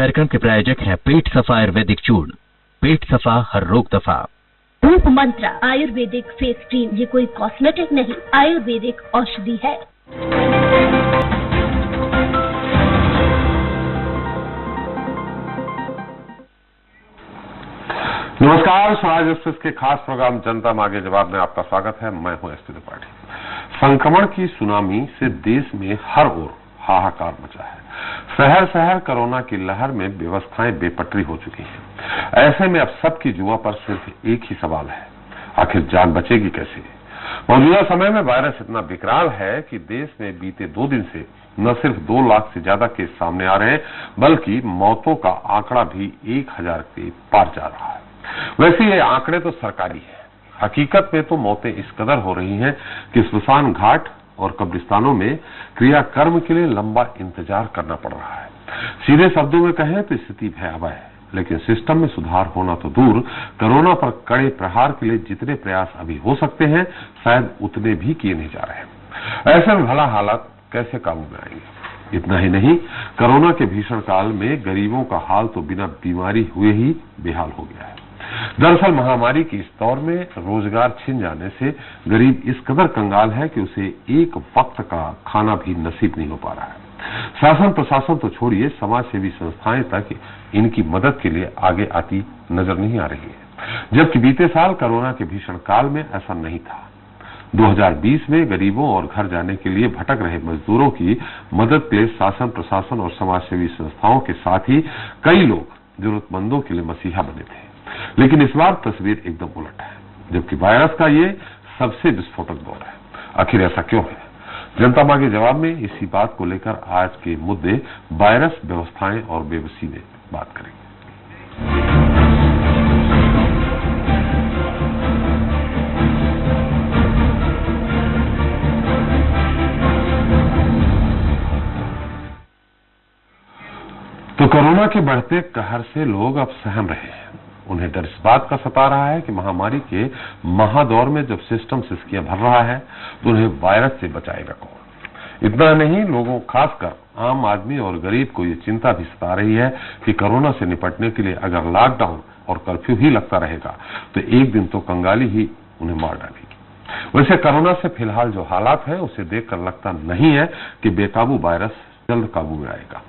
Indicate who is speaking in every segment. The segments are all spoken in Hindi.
Speaker 1: कार्यक्रम के प्रायोजक हैं पेट सफा आयुर्वेदिक चूर्ण। पेट सफा हर रोग दफा।
Speaker 2: रूप मंत्रा आयुर्वेदिक फेस क्रीम, ये कोई कॉस्मेटिक नहीं, आयुर्वेदिक औषधि है।
Speaker 3: नमस्कार, स्वराज एक्सप्रेस के खास प्रोग्राम जनता मांगे जवाब में आपका स्वागत है। मैं हूं एसपी त्रिपाठी। संक्रमण की सुनामी से देश में हर ओर हाहाकार मचा है। शहर शहर कोरोना की लहर में व्यवस्थाएं बेपटरी हो चुकी हैं। ऐसे में अब सबकी जुआ पर सिर्फ एक ही सवाल है, आखिर जान बचेगी कैसे? मौजूदा समय में वायरस इतना विकराल है कि देश में बीते 2 दिन से न सिर्फ 2 लाख से ज्यादा केस सामने आ रहे हैं, बल्कि मौतों का आंकड़ा भी 1000 के पार जा रहा है। वैसे ये आंकड़े तो सरकारी है, हकीकत में तो मौतें इस कदर हो रही हैं कि स्मशान घाट और कब्रिस्तानों में क्रियाकर्म के लिए लंबा इंतजार करना पड़ रहा है। सीधे शब्दों में कहें तो स्थिति भयावह है, लेकिन सिस्टम में सुधार होना तो दूर, कोरोना पर कड़े प्रहार के लिए जितने प्रयास अभी हो सकते हैं, शायद उतने भी किए नहीं जा रहे। ऐसे में भला हालात कैसे काबू में आएंगे? इतना ही नहीं, कोरोना के भीषण काल में गरीबों का हाल तो बिना बीमारी हुए ही बेहाल हो गया है। दरअसल महामारी के इस दौर में रोजगार छिन जाने से गरीब इस कदर कंगाल है कि उसे एक वक्त का खाना भी नसीब नहीं हो पा रहा है। शासन प्रशासन तो छोड़िए, समाज सेवी संस्थाएं तक इनकी मदद के लिए आगे आती नजर नहीं आ रही है, जबकि बीते साल कोरोना के भीषण काल में ऐसा नहीं था। 2020 में गरीबों और घर जाने के लिए भटक रहे मजदूरों की मदद के लिए शासन प्रशासन और समाज सेवी संस्थाओं के साथ ही कई लोग जरूरतमंदों के लिए मसीहा बने थे। लेकिन इस बार तस्वीर एकदम उलट है, जबकि वायरस का ये सबसे विस्फोटक दौर है। आखिर ऐसा क्यों है? जनता मांगे जवाब में इसी बात को लेकर आज के मुद्दे वायरस, व्यवस्थाएं और बेबसी में बात करेंगे। तो कोरोना के बढ़ते कहर से लोग अब सहम रहे हैं। उन्हें डर इस बात का सता रहा है कि महामारी के महादौर में जब सिस्टम सिसकियां भर रहा है तो उन्हें वायरस से बचाएगा कौन? इतना नहीं, लोगों खासकर आम आदमी और गरीब को ये चिंता भी सता रही है कि कोरोना से निपटने के लिए अगर लॉकडाउन और कर्फ्यू ही लगता रहेगा तो एक दिन तो कंगाली ही उन्हें मार डालेगी। वैसे कोरोना से फिलहाल जो हालात है उसे देखकर लगता नहीं है कि बेकाबू वायरस जल्द काबू में आएगा।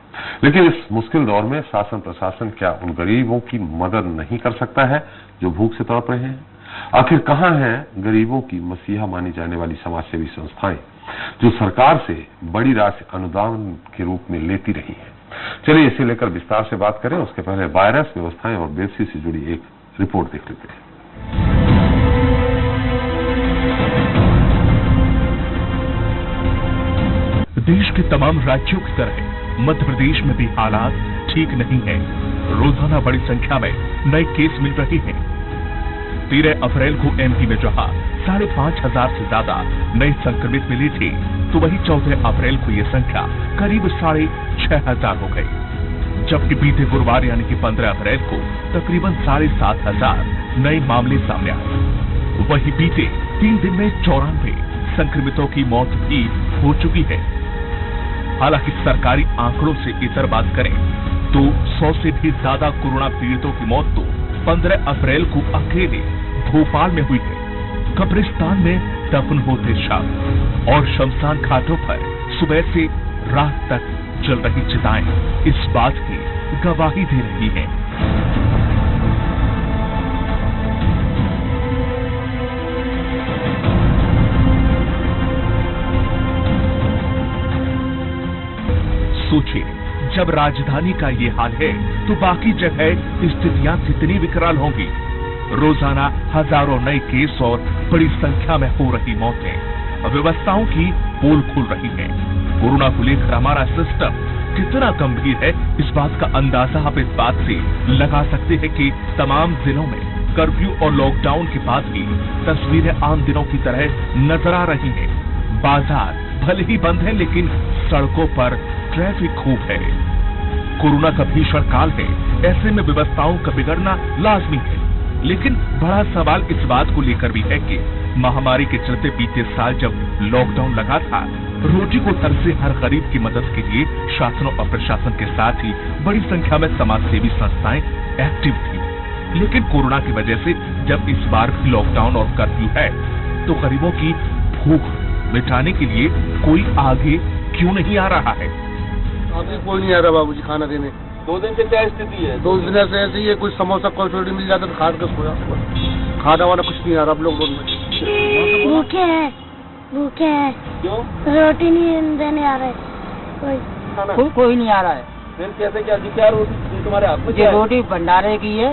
Speaker 3: लेकिन इस मुश्किल दौर में शासन प्रशासन क्या उन गरीबों की मदद नहीं कर सकता है जो भूख से तड़प रहे हैं? आखिर कहां हैं गरीबों की मसीहा मानी जाने वाली समाज सेवी संस्थाएं जो सरकार से बड़ी राशि अनुदान के रूप में लेती रही हैं? चलिए इसे लेकर विस्तार से बात करें। उसके पहले वायरस, व्यवस्थाएं और बेबसी से जुड़ी एक रिपोर्ट देख लेते हैं।
Speaker 4: देश के तमाम राज्यों की तरह मध्य प्रदेश में भी हालात ठीक नहीं है। रोजाना बड़ी संख्या में नए केस मिल रहे हैं। 13 अप्रैल को एमपी में जहां 5,500 से ज्यादा नए संक्रमित मिले थे, तो वहीं 14 अप्रैल को यह संख्या करीब 6,500 हो गई। जबकि बीते गुरुवार यानी कि 15 अप्रैल को तकरीबन 7,500 नए मामले सामने आए। वहीं बीते 3 दिन में 94 संक्रमितों की मौत भी हो चुकी है। हालांकि सरकारी आंकड़ों से इतर बात करें तो 100 से भी ज्यादा कोरोना पीड़ितों की मौत तो 15 अप्रैल को अकेले भोपाल में हुई है। कब्रिस्तान में दफन होते शव और शमशान घाटों पर सुबह से रात तक जल रही चिताएं इस बात की गवाही दे रही हैं। सोचिए, जब राजधानी का ये हाल है तो बाकी जगह स्थितियां कितनी विकराल होंगी। रोजाना हजारों नए केस और बड़ी संख्या में हो रही मौतें व्यवस्थाओं की पोल खुल रही है। कोरोना को लेकर हमारा सिस्टम कितना गंभीर है, इस बात का अंदाजा आप इस बात से लगा सकते हैं कि तमाम जिलों में कर्फ्यू और लॉकडाउन के बाद भी तस्वीरें आम दिनों की तरह नजर आ रही हैं। बाजार भले ही बंद है, लेकिन सड़कों पर ट्रैफिक खूब है। कोरोना का भीषण काल है, ऐसे में व्यवस्थाओं का बिगड़ना लाजमी है। लेकिन बड़ा सवाल इस बात को लेकर भी है कि महामारी के चलते बीते साल जब लॉकडाउन लगा था, रोटी को तर्ज से हर गरीब की मदद के लिए शासन और प्रशासन के साथ ही बड़ी संख्या में समाज सेवी संस्थाएं एक्टिव थी। लेकिन कोरोना की वजह से जब इस बार भी लॉकडाउन और कर्फ्यू है, तो गरीबों की भूख मिटाने के लिए कोई आगे क्यों नहीं आ रहा है?
Speaker 5: अभी कोई नहीं आ रहा बाबूजी खाना देने।
Speaker 6: 2 दिन से क्या स्थिति है?
Speaker 5: 2 दिन से ऐसे ही है, कुछ समोसा कचौड़ी मिल जाता तो खा के सोया। खाना वाना कुछ नहीं आ रहा अब लोग में।
Speaker 7: भूखे हैं, भूखे हैं।
Speaker 6: क्यों?
Speaker 7: रोटी नहीं देने आ रहे
Speaker 8: कोई नहीं आ रहा है।
Speaker 6: फिर कैसे क्या रोटी तुम्हारे हाथ में?
Speaker 8: ये रोटी भंडारे की है,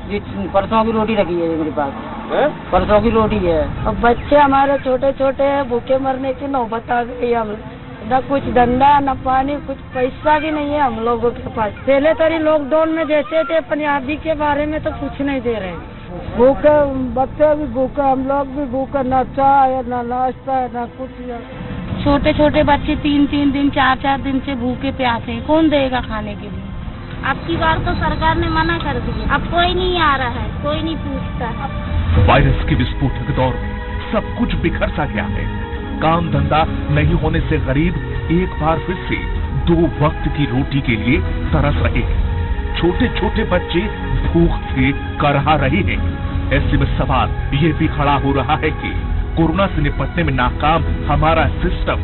Speaker 8: ये परसों की रोटी रखी है मेरे पास है? परसों की रोटी है।
Speaker 7: अब बच्चे हमारे छोटे छोटे हैं, भूखे मरने की नौबत आ गई। हम न कुछ धंधा न पानी, कुछ पैसा भी नहीं है हम लोगों के पास। पहले तो लॉकडाउन में जैसे थे पंजाबी के बारे में तो कुछ नहीं दे रहे। भूखे बच्चे भी भूखे, हम लोग भी भूखे, न चाय न नाश्ता न कुछ।
Speaker 9: छोटे छोटे बच्चे 3-3 दिन 4-4 दिन से भूखे प्यासे हैं, कौन देगा खाने के लिए?
Speaker 2: अब की बार तो सरकार ने मना कर दिया, अब कोई नहीं आ रहा है, कोई नहीं पूछता है।
Speaker 4: वायरस के विस्फोटक दौर में सब कुछ बिखर सा गया है। काम धंधा नहीं होने से गरीब एक बार फिर से 2 वक्त की रोटी के लिए तरस रहे हैं। छोटे छोटे बच्चे भूख से करहा रहे हैं। ऐसे में सवाल ये भी खड़ा हो रहा है कि कोरोना से निपटने में नाकाम हमारा सिस्टम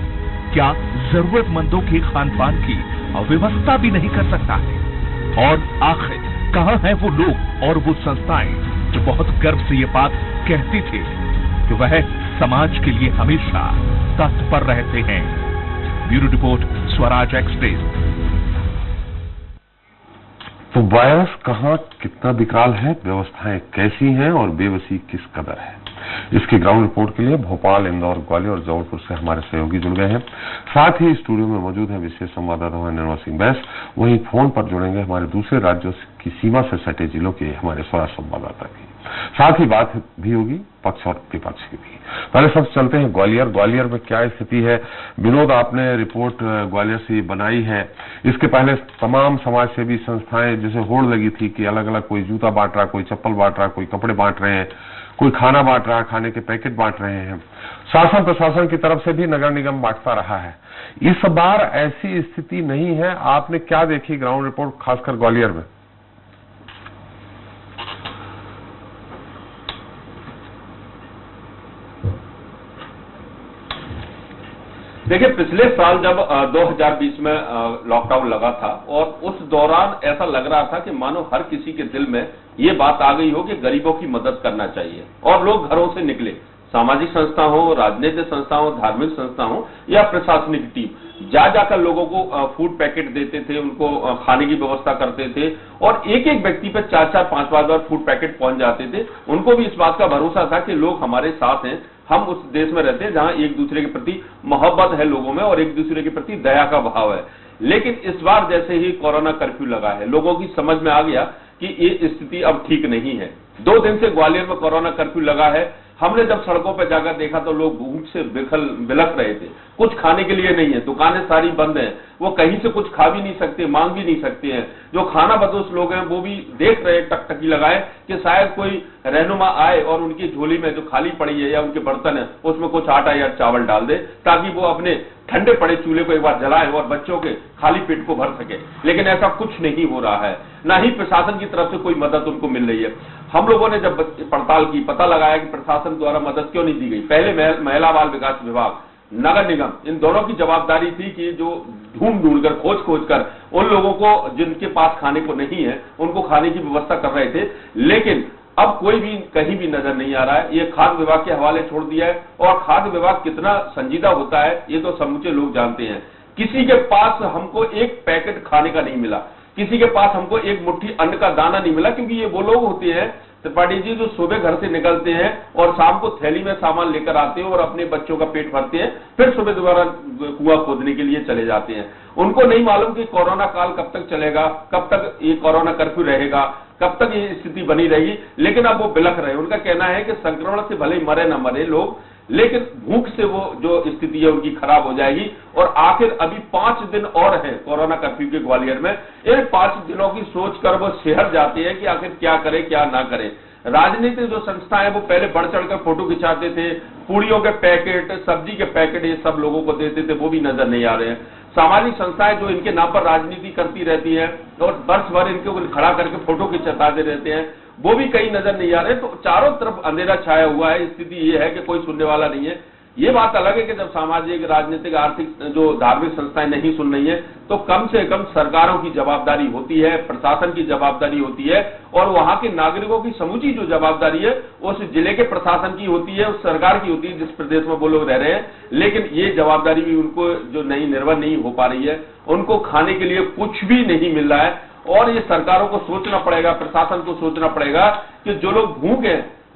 Speaker 4: क्या जरूरतमंदों के खान पान की व्यवस्था भी नहीं कर सकता है? और आखिर कहां हैं वो लोग और वो संस्थाएं जो बहुत गर्व से ये बात कहती थी कि वह समाज के लिए हमेशा तत्पर रहते हैं? Bureau report, Swaraj express.
Speaker 3: तो वायरस कहां कितना विकराल है, व्यवस्थाएं कैसी हैं और बेबसी किस कदर है, इसकी ग्राउंड रिपोर्ट के लिए भोपाल, इंदौर, ग्वालियर और जबलपुर से हमारे सहयोगी जुड़ गए हैं। साथ ही स्टूडियो में मौजूद है विशेष संवाददाता निर्मल सिंह बैस। वहीं फोन पर जुड़ेंगे हमारे दूसरे राज्यों की सीमा से सटे जिलों के हमारे स्वराज संवाददाता भी। साथ ही बात भी होगी पक्ष और विपक्ष की भी। पहले सब चलते हैं ग्वालियर में क्या स्थिति है। विनोद, आपने रिपोर्ट ग्वालियर से बनाई है। इसके पहले तमाम समाज सेवी संस्थाएं जैसे होड़ लगी थी कि अलग अलग कोई जूता बांट रहा, कोई चप्पल बांट रहा, कोई कपड़े बांट रहे हैं, कोई खाना बांट रहा है, खाने के पैकेट बांट रहे हैं। शासन प्रशासन की तरफ से भी नगर निगम बांटता रहा है। इस बार ऐसी स्थिति नहीं है। आपने क्या देखी ग्राउंड रिपोर्ट खासकर ग्वालियर में?
Speaker 6: देखिए, पिछले साल जब 2020 में लॉकडाउन लगा था और उस दौरान ऐसा लग रहा था कि मानो हर किसी के दिल में ये बात आ गई हो कि गरीबों की मदद करना चाहिए और लोग घरों से निकले। सामाजिक संस्था हो, राजनीतिक संस्था हो, धार्मिक संस्था हो या प्रशासनिक टीम जाकर लोगों को फूड पैकेट देते थे, उनको खाने की व्यवस्था करते थे और एक एक व्यक्ति पे 4-4, 5-5 बार फूड पैकेट पहुंच जाते थे। उनको भी इस बात का भरोसा था कि लोग हमारे साथ हैं, हम उस देश में रहते हैं जहां एक दूसरे के प्रति मोहब्बत है लोगों में और एक दूसरे के प्रति दया का भाव है। लेकिन इस बार जैसे ही कोरोना कर्फ्यू लगा है, लोगों की समझ में आ गया कि ये स्थिति अब ठीक नहीं है। 2 दिन से ग्वालियर में कोरोना कर्फ्यू लगा है। हमने जब सड़कों पर जाकर देखा तो लोग भूख से बिलख रहे थे। कुछ खाने के लिए नहीं है, दुकानें सारी बंद हैं, वो कहीं से कुछ खा भी नहीं सकते, मांग भी नहीं सकते हैं। जो खाना बदोश लोग हैं वो भी देख रहे टकटकी लगाए कि शायद कोई रहनुमा आए और उनकी झोली में जो खाली पड़ी है या उनके बर्तन है उसमें कुछ आटा या चावल डाल दे ताकि वो अपने ठंडे पड़े चूल्हे को एक बार जलाए और बच्चों के खाली पेट को भर सके। लेकिन ऐसा कुछ नहीं हो रहा है, ना ही प्रशासन की तरफ से कोई मदद उनको मिल रही है। हम लोगों ने जब पड़ताल की, पता लगाया कि प्रशासन द्वारा मदद क्यों नहीं दी गई। पहले महिला बाल विकास विभाग, नगर निगम, इन दोनों की जवाबदारी थी कि जो ढूंढ कर खोज कर उन लोगों को जिनके पास खाने को नहीं है उनको खाने की व्यवस्था कर रहे थे। लेकिन अब कोई भी कहीं भी नजर नहीं आ रहा है। ये खाद्य विभाग के हवाले छोड़ दिया है और खाद्य विभाग कितना संजीदा होता है ये तो समूचे लोग जानते हैं। किसी के पास हमको एक पैकेट खाने का नहीं मिला, किसी के पास हमको एक मुट्ठी अन्न का दाना नहीं मिला, क्योंकि ये वो लोग होते हैं त्रिपाठी जी जो सुबह घर से निकलते हैं और शाम को थैली में सामान लेकर आते हैं और अपने बच्चों का पेट भरते हैं, फिर सुबह दोबारा कुआं खोदने के लिए चले जाते हैं। उनको नहीं मालूम कि कोरोना काल कब तक चलेगा, कब तक ये कोरोना कर्फ्यू रहेगा, कब तक ये स्थिति बनी रहेगी। लेकिन अब वो बिलख रहे हैं। उनका कहना है कि संक्रमण से भले ही मरे न मरे लोग, लेकिन भूख से वो जो स्थिति है उनकी खराब हो जाएगी। और आखिर अभी 5 दिन और है कोरोना कर्फ्यू के ग्वालियर में। इन 5 दिनों की सोच कर वो शहर जाते हैं कि आखिर क्या करें क्या ना करें। राजनीतिक जो संस्थाएं हैं वो पहले बढ़ चढ़कर फोटो खिंचाते थे, पूड़ियों के पैकेट, सब्जी के पैकेट ये सब लोगों को देते थे, वो भी नजर नहीं आ रहे हैं। सामाजिक संस्थाएं जो इनके नाम पर राजनीति करती रहती है और वर्ष भर इनको खड़ा करके फोटो खिंचाते रहते हैं, वो भी कहीं नजर नहीं आ रहे। तो चारों तरफ अंधेरा छाया हुआ है। स्थिति ये है कि कोई सुनने वाला नहीं है। ये बात अलग है कि जब सामाजिक, राजनीतिक, आर्थिक जो धार्मिक संस्थाएं नहीं सुन रही है तो कम से कम सरकारों की जवाबदारी होती है, प्रशासन की जवाबदारी होती है और वहां के नागरिकों की समूची जो जवाबदारी है उस जिले के प्रशासन की होती है, उस सरकार की होती है जिस प्रदेश में वो लोग रह रहे हैं। लेकिन ये जवाबदारी भी उनको जो निर्वहन नहीं हो पा रही है, उनको खाने के लिए कुछ भी नहीं मिल रहा है और ये सरकारों को सोचना पड़ेगा, प्रशासन को सोचना पड़ेगा कि जो लोग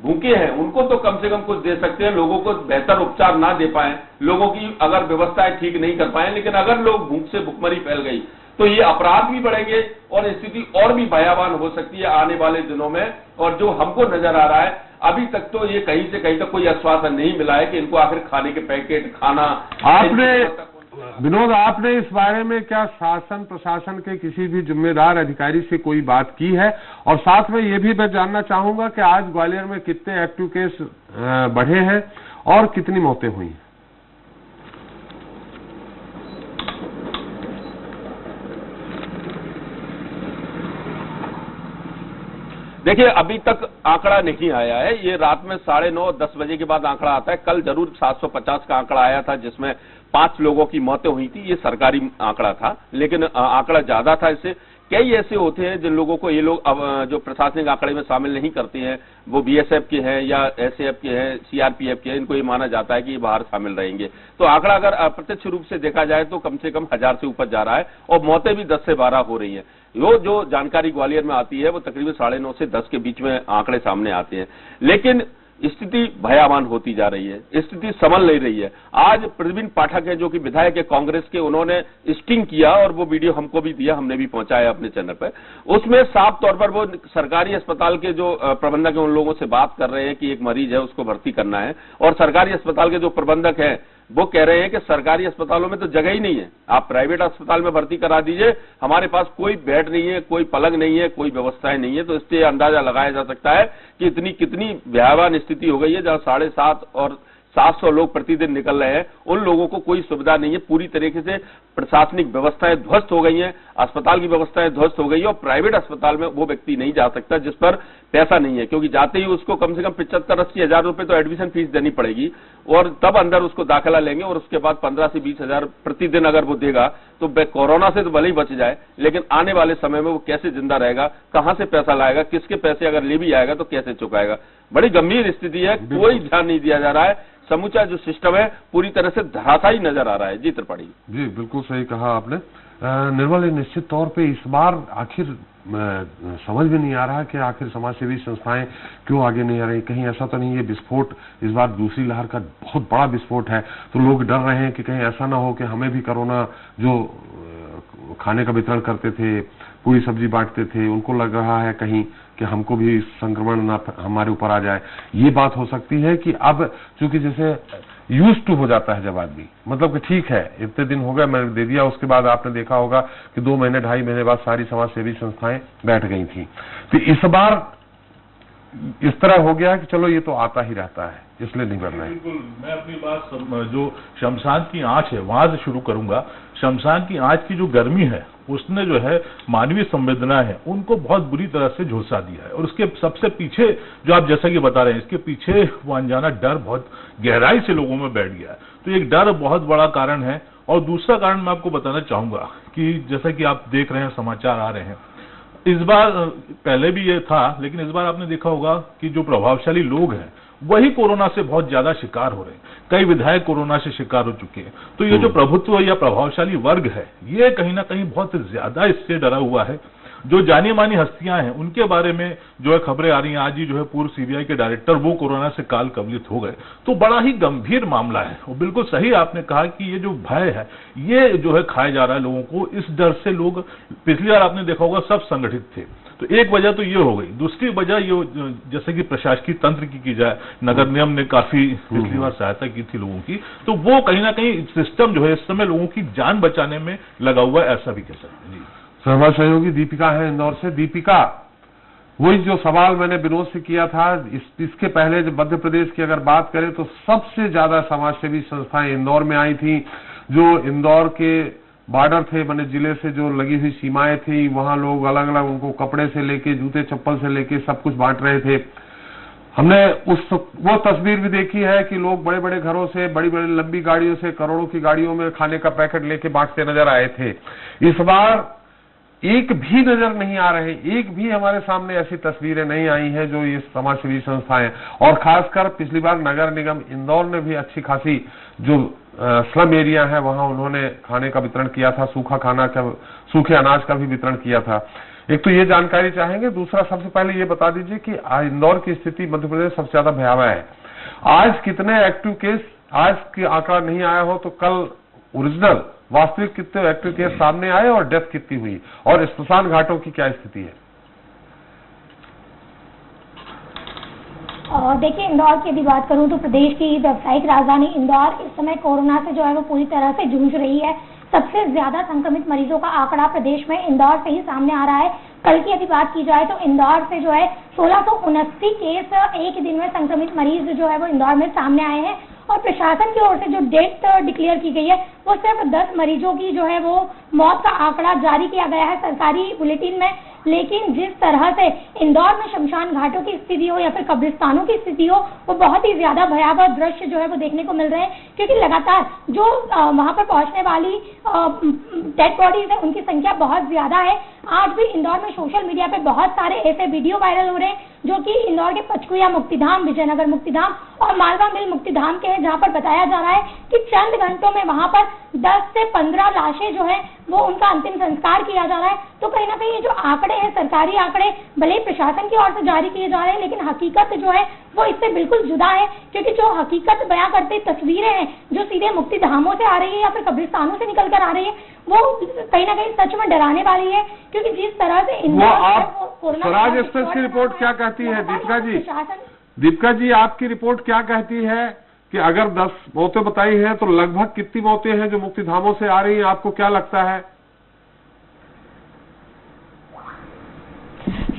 Speaker 6: भूखे हैं उनको तो कम से कम कुछ दे सकते हैं, लोगों को बेहतर उपचार ना दे पाए, लोगों की अगर व्यवस्थाएं ठीक नहीं कर पाए, लेकिन अगर लोग भूख से भुखमरी फैल गई तो ये अपराध भी बढ़ेंगे और स्थिति और भी भयावह हो सकती है आने वाले दिनों में। और जो हमको नजर आ रहा है अभी तक तो ये कहीं से कहीं तक कोई आश्वासन नहीं मिला है कि इनको आखिर खाने के पैकेट, खाना।
Speaker 3: आपने विनोद, आपने इस बारे में क्या शासन प्रशासन के किसी भी जिम्मेदार अधिकारी से कोई बात की है? और साथ में ये भी मैं जानना चाहूंगा कि आज ग्वालियर में कितने एक्टिव केस बढ़े हैं और कितनी मौतें हुई हैं?
Speaker 6: देखिए, अभी तक आंकड़ा नहीं आया है। ये रात में 9:30-10 बजे के बाद आंकड़ा आता है। कल जरूर 750 का आंकड़ा आया था जिसमें 5 लोगों की मौतें हुई थी। ये सरकारी आंकड़ा था, लेकिन आंकड़ा ज्यादा था। इससे कई ऐसे होते हैं जिन लोगों को ये लोग अब जो प्रशासनिक आंकड़े में शामिल नहीं करते हैं, वो बीएसएफ के हैं या एसएएफ के हैं, सीआरपीएफ के हैं, इनको ये माना जाता है कि ये बाहर शामिल रहेंगे। तो आंकड़ा अगर अप्रत्यक्ष रूप से देखा जाए तो कम से कम 1000 से ऊपर जा रहा है और मौतें भी 10 से 12 हो रही हैं। वो जो जानकारी ग्वालियर में आती है वो तकरीबन 9:30 से 10 के बीच में आंकड़े सामने आते हैं। लेकिन स्थिति भयावह होती जा रही है, स्थिति संभल नहीं रही है। आज प्रवीण पाठक है जो कि विधायक है कांग्रेस के, उन्होंने स्टिंग किया और वो वीडियो हमको भी दिया, हमने भी पहुंचाया अपने चैनल पर। उसमें साफ तौर पर वो सरकारी अस्पताल के जो प्रबंधक है उन लोगों से बात कर रहे हैं कि एक मरीज है उसको भर्ती करना है, और सरकारी अस्पताल के जो प्रबंधक है वो कह रहे हैं कि सरकारी अस्पतालों में तो जगह ही नहीं है, आप प्राइवेट अस्पताल में भर्ती करा दीजिए, हमारे पास कोई बेड नहीं है, कोई पलंग नहीं है, कोई व्यवस्थाएं नहीं है। तो इससे अंदाजा लगाया जा सकता है कि कितनी भयावह स्थिति हो गई है, जहां 750 और 700 लोग प्रतिदिन निकल रहे हैं, उन लोगों को कोई सुविधा नहीं है। पूरी तरीके से प्रशासनिक व्यवस्थाएं ध्वस्त हो गई हैं, अस्पताल की व्यवस्थाएं ध्वस्त हो गई है और प्राइवेट अस्पताल में वो व्यक्ति नहीं जा सकता जिस पर पैसा नहीं है, क्योंकि जाते ही उसको कम से कम 75-80 हजार रुपए तो एडमिशन फीस देनी पड़ेगी और तब अंदर उसको दाखिला लेंगे और उसके बाद 15 से 20 हजार प्रतिदिन अगर वो देगा तो कोरोना से तो भले ही बच जाए, लेकिन आने वाले समय में वो कैसे जिंदा रहेगा, कहां से पैसा लाएगा, किसके पैसे अगर ले भी आएगा तो कैसे चुकाएगा। बड़ी गंभीर स्थिति है, कोई ध्यान नहीं दिया जा रहा है, समूचा जो सिस्टम है पूरी तरह से धराशायी नजर आ रहा है। जी त्रिपाठी जी,
Speaker 3: बिल्कुल सही कहा आपने। निर्मल, निश्चित तौर पे इस बार आखिर समझ में नहीं आ रहा कि आखिर समाजसेवी संस्थाएं क्यों आगे नहीं आ रही। कहीं ऐसा तो नहीं है विस्फोट इस बार दूसरी लहर का बहुत बड़ा विस्फोट है, तो लोग डर रहे हैं कि कहीं ऐसा ना हो कि हमें भी कोरोना, जो खाने का वितरण करते थे, पूरी सब्जी बांटते थे, उनको लग रहा है कहीं कि हमको भी संक्रमण ना हमारे ऊपर आ जाए। ये बात हो सकती है कि अब चूंकि जैसे यूज टू हो जाता है जब आदमी, मतलब कि ठीक है इतने दिन हो गए मैंने दे दिया, उसके बाद आपने देखा होगा कि 2 महीने 2.5 महीने बाद सारी समाजसेवी संस्थाएं बैठ गई थी। तो इस बार इस तरह हो गया कि चलो ये तो आता ही रहता है, इसलिए नहीं बढ़ना है।
Speaker 4: बिल्कुल, मैं अपनी बात जो शमशान की आंच है वहां से शुरू करूंगा। शमशान की आंच की जो गर्मी है उसने जो है मानवीय संवेदना है उनको बहुत बुरी तरह से झुलसा दिया है, और उसके सबसे पीछे जो आप जैसा कि बता रहे हैं, इसके पीछे वो अनजाना डर बहुत गहराई से लोगों में बैठ गया है। तो एक डर बहुत बड़ा कारण है। और दूसरा कारण मैं आपको बताना चाहूंगा कि जैसा कि आप देख रहे हैं, समाचार आ रहे हैं, इस बार पहले भी ये था, लेकिन इस बार आपने देखा होगा कि जो प्रभावशाली लोग हैं वही कोरोना से बहुत ज्यादा शिकार हो रहे हैं। कई विधायक कोरोना से शिकार हो चुके हैं। तो ये जो प्रभुत्व या प्रभावशाली वर्ग है ये कहीं ना कहीं बहुत ज्यादा इससे डरा हुआ है। जो जानी मानी हस्तियां हैं उनके बारे में जो है खबरें आ रही हैं, आज ही जो है पूर्व सीबीआई के डायरेक्टर वो कोरोना से काल कवलित हो गए। तो बड़ा ही गंभीर मामला है। और बिल्कुल सही आपने कहा कि ये जो भय है ये जो है खाया जा रहा है लोगों को। इस डर से लोग, पिछली बार आपने देखा होगा सब संगठित थे, तो एक वजह तो ये हो गई। दूसरी वजह ये जैसे कि प्रशासकीय तंत्र की जाए, नगर निगम ने काफी पिछली बार सहायता की थी लोगों की, तो वो कहीं ना कहीं सिस्टम जो है इस समय लोगों की जान बचाने में लगा हुआ है, ऐसा भी कह सकते हैं।
Speaker 3: हमारे सहयोगी दीपिका है इंदौर से। दीपिका, वही जो सवाल मैंने विनोद से किया था, इसके पहले जब मध्य प्रदेश की अगर बात करें तो सबसे ज्यादा समाजसेवी संस्थाएं इंदौर में आई थी। जो इंदौर के बॉर्डर थे, मैंने जिले से जो लगी हुई सीमाएं थी, वहां लोग अलग अलग उनको कपड़े से लेके जूते चप्पल से लेके सब कुछ बांट रहे थे। हमने वो तस्वीर भी देखी है कि लोग बड़े बड़े घरों से, बड़ी बड़ी लंबी गाड़ियों से, करोड़ों की गाड़ियों में खाने का पैकेट लेके बांटते नजर आए थे। इस बार एक भी नजर नहीं आ रहे, एक भी हमारे सामने ऐसी तस्वीरें नहीं आई हैं जो ये समाजसेवी संस्थाएं, और खासकर पिछली बार नगर निगम इंदौर ने भी अच्छी खासी जो स्लम एरिया है वहां उन्होंने खाने का वितरण किया था, सूखे अनाज का भी वितरण किया था। एक तो ये जानकारी चाहेंगे, दूसरा सबसे पहले ये बता दीजिए कि इंदौर की स्थिति मध्य प्रदेश सबसे ज्यादा भयावह है। आज कितने एक्टिव केस, आज की आंकड़ा नहीं आया हो तो कल ओरिजिनल वास्तविक कितने एक्टिव केस सामने आए और डेथ कितनी हुई, और स्मशान घाटों की क्या स्थिति है?
Speaker 10: देखिए, इंदौर की यदि बात करूं तो प्रदेश की व्यावसायिक राजधानी इंदौर इस समय कोरोना से जो है वो पूरी तरह से जूझ रही है। सबसे ज्यादा संक्रमित मरीजों का आंकड़ा प्रदेश में इंदौर से ही सामने आ रहा है। कल की यदि बात की जाए तो इंदौर से जो है 1679 केस एक दिन में संक्रमित मरीज जो है वो इंदौर में सामने आए हैं, और प्रशासन की ओर से जो डेथ डिक्लेयर की गई है वो सिर्फ 10 मरीजों की जो है वो मौत का आंकड़ा जारी किया गया है सरकारी बुलेटिन में। लेकिन जिस तरह से इंदौर में शमशान घाटों की स्थिति हो या फिर कब्रिस्तानों की स्थिति हो, वो बहुत ही ज्यादा भयावह दृश्य जो है वो देखने को मिल रहे हैं, क्योंकि लगातार जो वहां पर पहुंचने वाली डेड बॉडीज है उनकी संख्या बहुत ज्यादा है। आज भी इंदौर में सोशल मीडिया पे बहुत सारे ऐसे वीडियो वायरल हो रहे हैं जो कि इंदौर के पचकुया मुक्तिधाम, विजयनगर मुक्तिधाम और मालवा मिल मुक्तिधाम के हैं, जहां पर बताया जा रहा है कि चंद घंटों में वहां पर 10 से 15 लाशें जो है वो उनका अंतिम संस्कार किया जा रहा है। तो कहीं ना कहीं ये जो आंकड़े हैं, सरकारी आंकड़े भले ही प्रशासन की ओर से जारी किए जा रहे हैं, लेकिन हकीकत जो है वो इससे बिल्कुल जुदा है, क्योंकि जो हकीकत बयां करते तस्वीरें हैं जो सीधे मुक्तिधामों से आ रही है या फिर कब्रिस्तानों से निकल कर आ रही है, वो कहीं ना कहीं सच में डराने वाली है। क्योंकि जिस तरह से
Speaker 3: स्वराज एक्सप्रेस की रिपोर्ट क्या कहती है दीपिका जी? दीपिका जी, आपकी रिपोर्ट क्या कहती है कि अगर 10 मौतें बताई हैं तो लगभग कितनी मौतें हैं जो मुक्तिधामों से आ रही हैं? आपको क्या लगता है?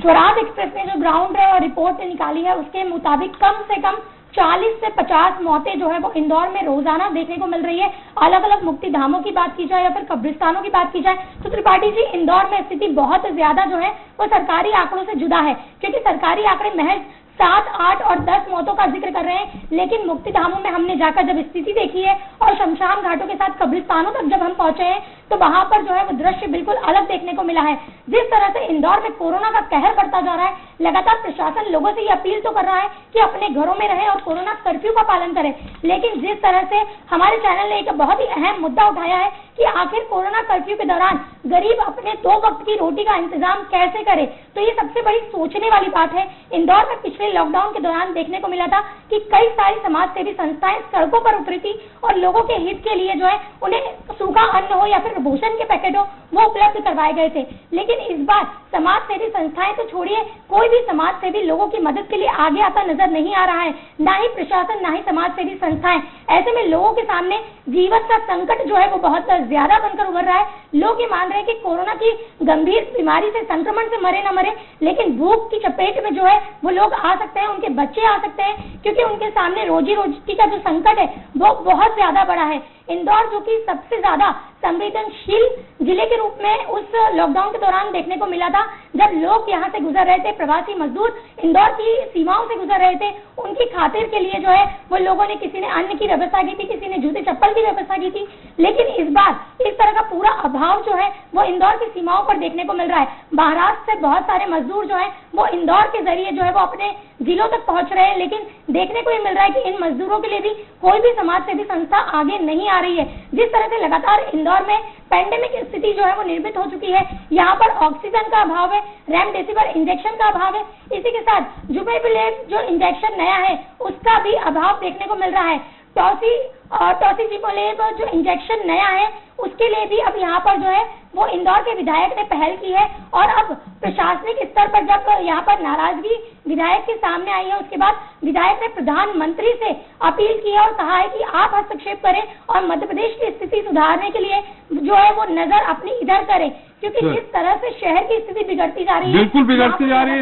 Speaker 10: स्वराज एक्सप्रेस ने जो ग्राउंड रिपोर्ट निकाली है उसके मुताबिक कम से कम 40 से 50 मौतें जो है वो इंदौर में रोजाना देखने को मिल रही है। अलग अलग मुक्तिधामों की बात की जाए या फिर कब्रिस्तानों की बात की जाए तो त्रिपाठी जी, इंदौर में स्थिति बहुत ज्यादा जो है वो सरकारी आंकड़ों से जुदा है, क्योंकि सरकारी आंकड़े महज 7, 8 और 10 मौतों का जिक्र कर रहे हैं। लेकिन मुक्तिधामों में हमने जाकर जब स्थिति देखी है और शमशान घाटों के साथ कब्रिस्तानों तक जब हम पहुंचे हैं तो वहां पर जो है वो दृश्य बिल्कुल अलग देखने को मिला है। जिस तरह से इंदौर में कोरोना का कहर बढ़ता जा रहा है, लगातार प्रशासन लोगों से ये अपील तो कर रहा है कि अपने घरों में रहें और कोरोना कर्फ्यू का पालन करें, लेकिन जिस तरह से हमारे चैनल ने एक बहुत ही अहम मुद्दा उठाया है कि आखिर कोरोना कर्फ्यू के दौरान गरीब अपने 2 वक्त की रोटी का इंतजाम कैसे करे, तो ये सबसे बड़ी सोचने वाली बात है। इंदौर में पिछले लॉकडाउन के दौरान देखने को मिला था कि कई सारी समाज सेवी संस्थाएं सड़कों पर उतरी थी और लोगों के हित के लिए जो है उन्हें सूखा अन्न हो या फिर भोजन के पैकेट हो वो उपलब्ध करवाए गए थे। लेकिन इस बार समाज सेवी संस्थाएं तो छोड़िए, कोई भी समाज सेवी लोगों की मदद के लिए आगे आता नजर नहीं आ रहा है, ना ही प्रशासन ना ही समाज सेवी संस्थाएं। ऐसे में लोगों के सामने जीवन का संकट जो है वो बहुत ज्यादा बनकर उभर रहा है। लोग ये मान रहे हैं कि कोरोना की गंभीर बीमारी से, संक्रमण से मरे न मरे, लेकिन भूख की चपेट में जो है वो लोग आ सकते हैं, उनके बच्चे आ सकते हैं, क्योंकि उनके सामने रोजी रोटी का जो संकट है वो बहुत ज्यादा बड़ा है। इंदौर जो कि सबसे ज्यादा संवेदनशील जिले के रूप में उस लॉकडाउन के दौरान देखने को मिला था, जब लोग यहाँ से गुजर रहे थे, प्रवासी मजदूर इंदौर की सीमाओं से गुजर रहे थे, उनकी खातिर के लिए जो है वो लोगों ने, किसी ने अन्न की व्यवस्था की थी, किसी ने जूते चप्पल की व्यवस्था की थी। लेकिन इस बार इस तरह का पूरा अभाव जो है वो इंदौर की सीमाओं पर देखने को मिल रहा है। महाराष्ट्र से बहुत सारे मजदूर जो है वो इंदौर के जरिए जो है वो अपने जिलों तक पहुंच रहे हैं, लेकिन देखने को ये मिल रहा है कि इन मजदूरों के लिए भी कोई भी समाज सेवी संस्था आगे नहीं आ रही है। जिस तरह से लगातार इंदौर में पैंडेमिक स्थिति जो है वो निर्मित हो चुकी है, यहाँ पर ऑक्सीजन का अभाव है, रेमडेसिविर इंजेक्शन का अभाव है, इसी के साथ जुबेपिलेव जो इंजेक्शन नया है उसका भी अभाव देखने को मिल रहा है। टॉसिजिमोलेब जो इंजेक्शन नया है उसके लिए भी अब यहाँ पर जो है वो इंदौर के विधायक ने पहल की है। और अब प्रशासनिक स्तर पर जब यहाँ पर नाराजगी विधायक के सामने आई है, उसके बाद विधायक ने प्रधानमंत्री से अपील की है और कहा है कि आप हस्तक्षेप करें और मध्य प्रदेश की स्थिति सुधारने के लिए जो है वो नजर अपनी इधर करें, क्योंकि जिस तरह से शहर की स्थिति बिगड़ती जा रही है,
Speaker 3: बिल्कुल बिगड़ती जा रही है।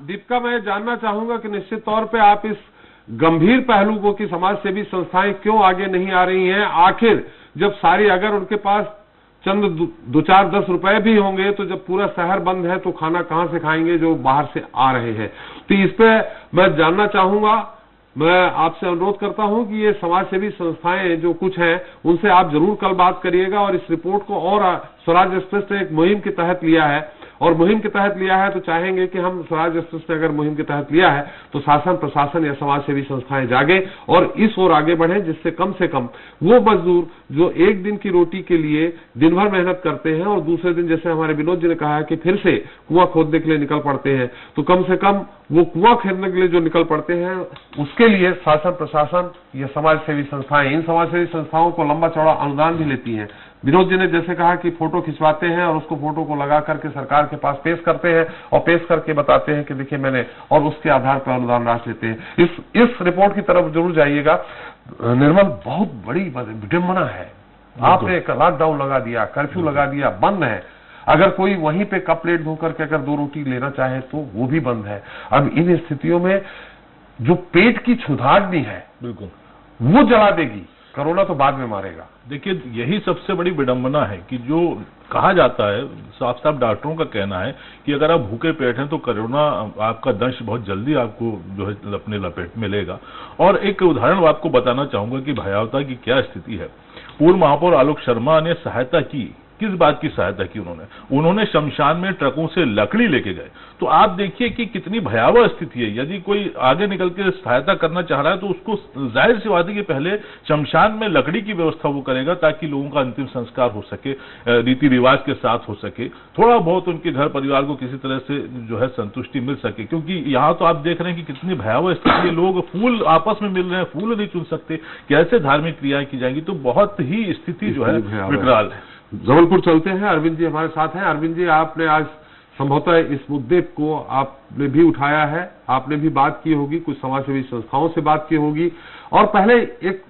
Speaker 3: दीपिका, मैं जानना चाहूंगा कि निश्चित तौर पे आप इस गंभीर पहलू को कि समाज सेवी संस्थाएं क्यों आगे नहीं आ रही हैं, आखिर जब सारी, अगर उनके पास चंद 2-4-10 रुपए भी होंगे तो जब पूरा शहर बंद है तो खाना कहां से खाएंगे जो बाहर से आ रहे हैं। तो इस पे मैं जानना चाहूंगा, मैं आपसे अनुरोध करता हूं कि ये समाज सेवी संस्थाएं जो कुछ हैं उनसे आप जरूर कल बात करिएगा और इस रिपोर्ट को, और स्वराज एक्सप्रेस ने एक मुहिम के तहत लिया है और मुहिम के तहत लिया है तो चाहेंगे कि हम स्वराज एक्सप्रेस ने अगर मुहिम के तहत लिया है तो शासन प्रशासन या समाज सेवी संस्थाएं जागे और इस ओर आगे बढ़े, जिससे कम से कम वो मजदूर जो एक दिन की रोटी के लिए दिन भर मेहनत करते हैं और दूसरे दिन, जैसे हमारे विनोद जी ने कहा है कि फिर से कुआं खोदने के लिए निकल पड़ते हैं, तो कम से कम वो कुआं खोदने के लिए जो निकल पड़ते हैं उसके लिए शासन प्रशासन या समाज सेवी संस्थाएं, इन समाज सेवी संस्थाओं को लंबा चौड़ा अनुदान भी लेती हैं। विनोद जी ने जैसे कहा कि फोटो खिंचवाते हैं और उसको फोटो को लगा करके सरकार के पास पेश करते हैं और पेश करके बताते हैं कि देखिए मैंने, और उसके आधार पर अनुदान राशि लेते हैं। इस रिपोर्ट की तरफ जरूर जाइएगा। निर्मल, बहुत बड़ी विडंबना है, आपने लॉकडाउन लगा दिया, कर्फ्यू लगा दिया, बंद है, अगर कोई वहीं पे कप प्लेट धो करके अगर 2 रोटी लेना चाहे तो वो भी बंद है। अब इन स्थितियों में जो पेट की क्षुधाग्नि है बिल्कुल वो जला देगी, कोरोना तो बाद में मारेगा।
Speaker 11: देखिए, यही सबसे बड़ी विडंबना है कि जो कहा जाता है, साफ साफ डॉक्टरों का कहना है कि अगर आप भूखे पेट हैं तो कोरोना आपका दंश बहुत जल्दी आपको जो है अपने लपेट में लेगा। और एक उदाहरण आपको बताना चाहूंगा कि भयावता की क्या स्थिति है। पूर्व महापौर आलोक शर्मा ने सहायता की, किस बात की सहायता की उन्होंने शमशान में ट्रकों से लकड़ी लेके गए। तो आप देखिए कि कितनी भयावह स्थिति है। यदि कोई आगे निकल के सहायता करना चाह रहा है तो उसको जाहिर सी बात है कि पहले शमशान में लकड़ी की व्यवस्था वो करेगा ताकि लोगों का अंतिम संस्कार हो सके, रीति रिवाज के साथ हो सके, थोड़ा बहुत उनके घर परिवार को किसी तरह से जो है संतुष्टि मिल सके। क्योंकि यहाँ तो आप देख रहे हैं कि कितनी भयावह स्थिति है, लोग फूल आपस में मिल रहे हैं, फूल नहीं चुन सकते, कैसे धार्मिक क्रियाएं की जाएंगी। तो बहुत ही स्थिति जो है विकराल है।
Speaker 3: जबलपुर चलते हैं, अरविंद जी हमारे साथ हैं। अरविंद जी, आपने आज संभवतः इस मुद्दे को आपने भी उठाया है, आपने भी बात की होगी, कुछ समाजसेवी संस्थाओं से बात की होगी, और पहले एक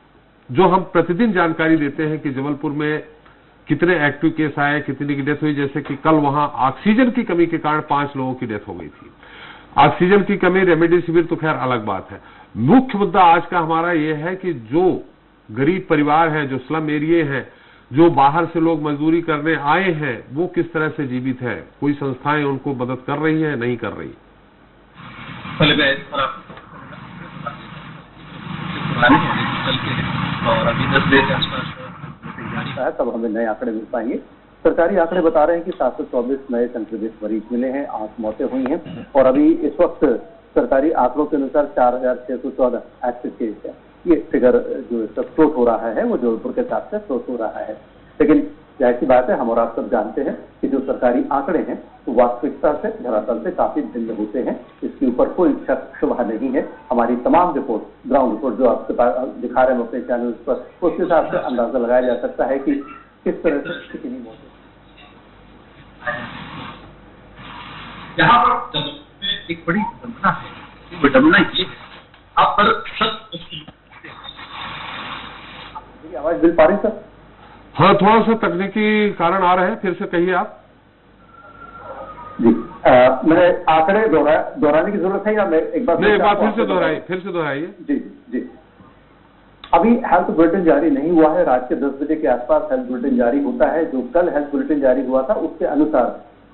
Speaker 3: जो हम प्रतिदिन जानकारी देते हैं कि जबलपुर में कितने एक्टिव केस आए, कितनी की डेथ हुई, जैसे कि कल वहां ऑक्सीजन की कमी के कारण 5 लोगों की डेथ हो गई थी। ऑक्सीजन की कमी, रेमडेसिविर तो खैर अलग बात है। मुख्य मुद्दा आज का हमारा यह है कि जो गरीब परिवार है, जो स्लम एरिया है, जो बाहर से लोग मजदूरी करने आए हैं, वो किस तरह से जीवित है, कोई संस्थाएं उनको मदद कर रही है, नहीं कर रही।
Speaker 12: और अभी 10 बजे के आसपास तब हमें नए आंकड़े मिल पाएंगे। सरकारी आंकड़े बता रहे हैं कि 724 नए संक्रमित मरीज मिले हैं, 8 मौतें हुई हैं और अभी इस वक्त सरकारी आंकड़ों के अनुसार 4614 एक्टिव केस है। ये फिगर जो इस वक्त फ्लोट हो रहा है वो जबलपुर के हिसाब से फ्लोट हो रहा है। लेकिन जाहिर सी बात है, हम और आप सब जानते हैं कि जो सरकारी आंकड़े हैं वो वास्तविकता से, धरातल से काफी भिन्न होते हैं। इसके ऊपर कोई शक शुबा नहीं है। हमारी तमाम रिपोर्ट, ग्राउंड रिपोर्ट जो आपके पास दिखा रहे हैं अपने चैनल पर, उस हिसाब से अंदाजा लगाया जा सकता है कि किस तरह से कितनी मौतें।
Speaker 13: यहाँ पर एक बड़ी विडंबना है, विडंबना ये आप पर
Speaker 12: आवाज मिल पा रही सर?
Speaker 3: हाँ, थोड़ा सा तकनीकी कारण आ रहे हैं, फिर से कहिए आप
Speaker 12: जी। मैंने आंकड़े दोहराने की जरूरत है या मैं एक बार
Speaker 3: फिर से दोहराइए।
Speaker 12: जी जी। अभी हेल्थ बुलेटिन जारी नहीं हुआ है। रात के 10 बजे के आसपास हेल्थ बुलेटिन जारी होता है। जो कल हेल्थ बुलेटिन जारी हुआ था उसके अनुसार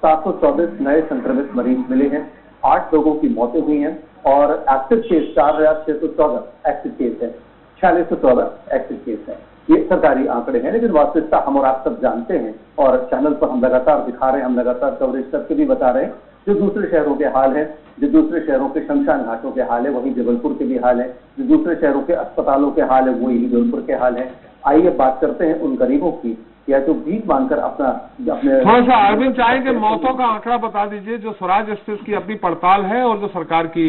Speaker 12: 724 नए संक्रमित मरीज मिले हैं, 8 लोगों की मौतें हुई हैं और एक्टिव केस 4614 एक्टिव केस है, 4614 एक्टिव केस है। ये सरकारी आंकड़े हैं, लेकिन वास्तविकता हम और आप सब जानते हैं और चैनल पर हम लगातार दिखा रहे हैं, हम लगातार कवरेज करके भी बता रहे हैं जो दूसरे शहरों के हाल है, जो दूसरे शहरों के शमशान घाटों के हाल है, वहीं जबलपुर के भी हाल है। जो दूसरे शहरों के अस्पतालों के हाल है वही जबलपुर के हाल है। आइए बात करते हैं उन गरीबों की या जो भीख मांगकर अपने
Speaker 3: थोड़ा सा अरविंद चाहेंगे मौतों का आंकड़ा बता दीजिए, जो स्वराज एक्सप्रेस की अपनी पड़ताल है और जो सरकार की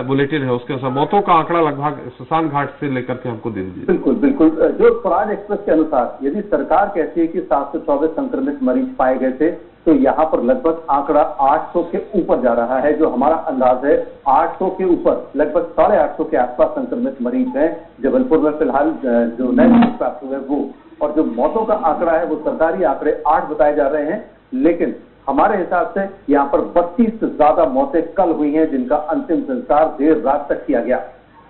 Speaker 3: बुलेटिन है उसके अनुसार मौतों का आंकड़ा लगभग शमशान घाट से लेकर के हमको दे दीजिए।
Speaker 12: बिल्कुल बिल्कुल, जो स्वराज एक्सप्रेस के अनुसार यदि सरकार कहती है कि 724 संक्रमित मरीज पाए गए थे, तो यहाँ पर लगभग आंकड़ा 800 के ऊपर जा रहा है। जो हमारा अंदाज है 800 के ऊपर, लगभग 850 के आसपास संक्रमित मरीज हैं जबलपुर में फिलहाल जो नए मरीज प्राप्त हुए वो। और जो मौतों का आंकड़ा है वो सरकारी आंकड़े 8 बताए जा रहे हैं, लेकिन हमारे हिसाब से यहाँ पर 32 से ज्यादा मौतें कल हुई हैं जिनका अंतिम संस्कार देर रात तक किया गया।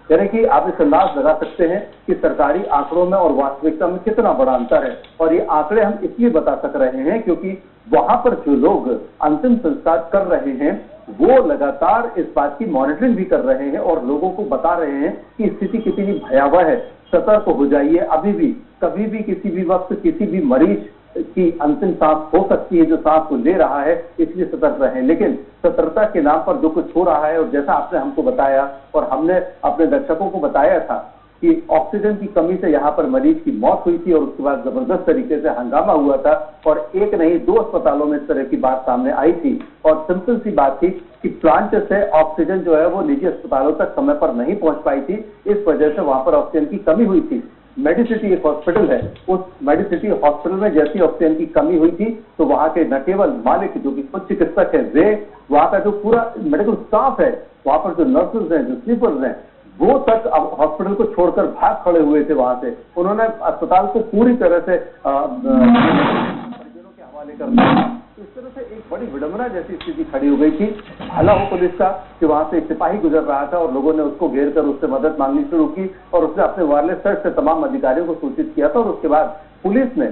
Speaker 12: यानी कि आप इस अंदाज लगा सकते हैं कि सरकारी आंकड़ों में और वास्तविकता में कितना बड़ा अंतर है। और ये आंकड़े हम इसलिए बता सक रहे हैं क्योंकि वहां पर जो लोग अंतिम संस्कार कर रहे हैं वो लगातार इस बात की मॉनिटरिंग भी कर रहे हैं और लोगों को बता रहे हैं कि स्थिति कितनी भयावह है, सतर्क हो जाइए। अभी भी कभी भी किसी भी वक्त किसी भी मरीज की अंतिम सांस हो सकती है जो सांस को ले रहा है, इसलिए सतर्क रहें। लेकिन सतर्कता के नाम पर जो कुछ हो रहा है, और जैसा आपने हमको बताया और हमने अपने दर्शकों को बताया था कि ऑक्सीजन की कमी से यहाँ पर मरीज की मौत हुई थी और उसके बाद जबरदस्त तरीके से हंगामा हुआ था और एक नहीं 2 अस्पतालों में इस तरह की बात सामने आई थी। और सिंपल सी बात थी कि प्लांट से ऑक्सीजन जो है वो निजी अस्पतालों तक समय पर नहीं पहुंच पाई थी, इस वजह से वहां पर ऑक्सीजन की कमी हुई थी। मेडिसिटी एक हॉस्पिटल है, उस मेडिसिटी हॉस्पिटल में जैसी ऑक्सीजन की कमी हुई थी तो वहां के न केवल मालिक जो कि खुद चिकित्सक है वे, वहां का जो पूरा मेडिकल स्टाफ है, वहां पर जो नर्सेज हैं, जो स्लीपर्स हैं, वो तक अब हॉस्पिटल को छोड़कर भाग खड़े हुए थे वहां से। उन्होंने अस्पताल को पूरी तरह से परिजनों के हवाले कर दिया। तो इस तरह से एक बड़ी विडंबना जैसी स्थिति खड़ी हो गई थी। भला हो पुलिस का कि वहां से एक सिपाही गुजर रहा था और लोगों ने उसको घेर कर उससे मदद मांगनी शुरू की और उसने अपने वायरलेस सेट से तमाम अधिकारियों को सूचित किया था और उसके बाद पुलिस ने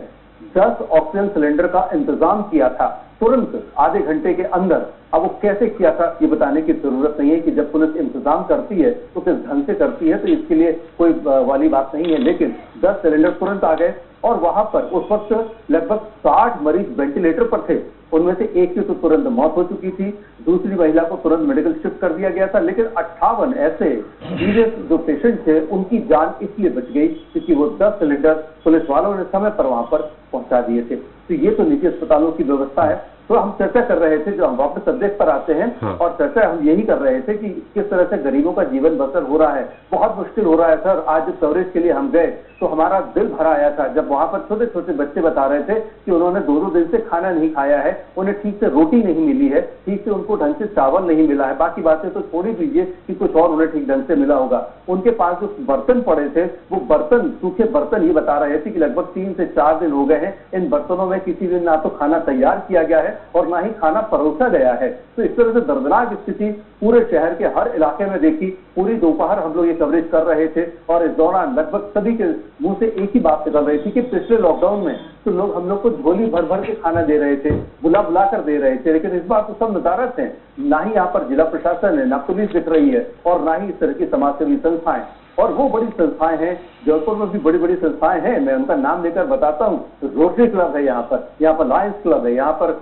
Speaker 12: 10 ऑक्सीजन सिलेंडर का इंतजाम किया था तुरंत आधे घंटे के अंदर। अब वो कैसे किया था ये बताने की जरूरत नहीं है कि जब पुलिस इंतजाम करती है तो किस ढंग से करती है, तो इसके लिए कोई वाली बात नहीं है। लेकिन 10 सिलेंडर तुरंत आ गए और वहां पर उस वक्त लगभग 60 मरीज वेंटिलेटर पर थे। उनमें से एक की तो तुरंत मौत हो चुकी थी, दूसरी महिला को तुरंत मेडिकल शिफ्ट कर दिया गया था। लेकिन 58 ऐसे सीरियस जो पेशेंट थे उनकी जान इसलिए बच गई क्योंकि वो 10 सिलेंडर पुलिस वालों ने समय पर वहां पर पहुंचा दिए थे। तो ये तो निजी अस्पतालों की व्यवस्था है। तो हम चर्चा कर रहे थे, जो हम वापस सब्जेक्ट पर आते हैं और चर्चा हम यही कर रहे थे कि किस तरह से गरीबों का जीवन बसर हो रहा है। बहुत मुश्किल हो रहा है सर। आज कवरेज के लिए हम गए तो हमारा दिल भरा आया था जब वहां पर छोटे छोटे बच्चे बता रहे थे कि उन्होंने 2-2 दिन से खाना नहीं खाया है, उन्हें ठीक से रोटी नहीं मिली है, ठीक से उनको ढंग से चावल नहीं मिला है। बाकी बातें तो छोड़ ही दीजिए कि कुछ और उन्हें ठीक ढंग से मिला होगा। उनके पास जो बर्तन पड़े थे वो बर्तन, सूखे बर्तन, ये बता रहे थे कि लगभग 3 से 4 दिन हो गए हैं इन बर्तनों में किसी दिन ना तो खाना तैयार किया गया है और ना ही खाना परोसा गया है। तो इस तरह से दर्दनाक स्थिति पूरे शहर के हर इलाके में देखी। पूरी दोपहर हम लोग ये कवरेज कर रहे थे और इस दौरान लगभग सभी के मुंह से एक ही बात निकल रही थी कि पिछले लॉकडाउन में तो लोग हम लोग को झोली भर भर के खाना दे रहे थे, बुला बुला कर दे रहे थे, लेकिन इस बार तो सब नदारत है। ना ही यहाँ पर जिला प्रशासन है, ना पुलिस दिख रही है और ना ही इस तरह की समाजसेवी संस्थाएं। और वो बड़ी संस्थाएं हैं, जयपुर में भी बड़ी बड़ी संस्थाएं हैं, मैं उनका नाम लेकर बताता हूँ। रोटरी क्लब है यहाँ पर लायंस क्लब है, यहाँ पर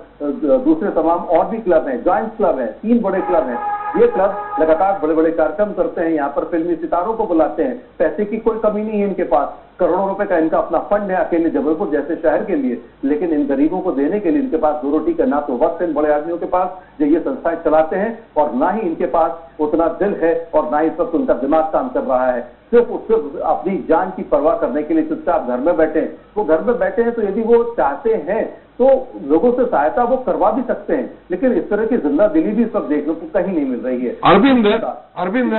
Speaker 12: दूसरे तमाम और भी क्लब हैं, जॉइंट्स क्लब है, 3 बड़े क्लब हैं। ये क्लब लगातार बड़े बड़े कार्यक्रम करते हैं, यहाँ पर फिल्मी सितारों को बुलाते हैं। पैसे की कोई कमी नहीं है इनके पास, करोड़ों रुपए का इनका अपना फंड है अकेले जबलपुर जैसे शहर के लिए। लेकिन इन गरीबों को देने के लिए इनके पास 2 रोटी का ना तो वक्त है इन बड़े आदमियों के पास जो ये संस्थाएं चलाते हैं, और ना ही इनके पास उतना दिल है और ना ही इस वक्त उनका दिमाग काम कर रहा है। सिर्फ अपनी जान की परवाह करने के लिए चुपचाप घर में बैठे हैं। वो घर में बैठे हैं तो यदि वो चाहते हैं तो लोगों से सहायता वो करवा भी सकते हैं, लेकिन इस तरह की जिंदा दिली भी इस वक्त देखने को कहीं नहीं मिल रही है।
Speaker 3: अरविंद,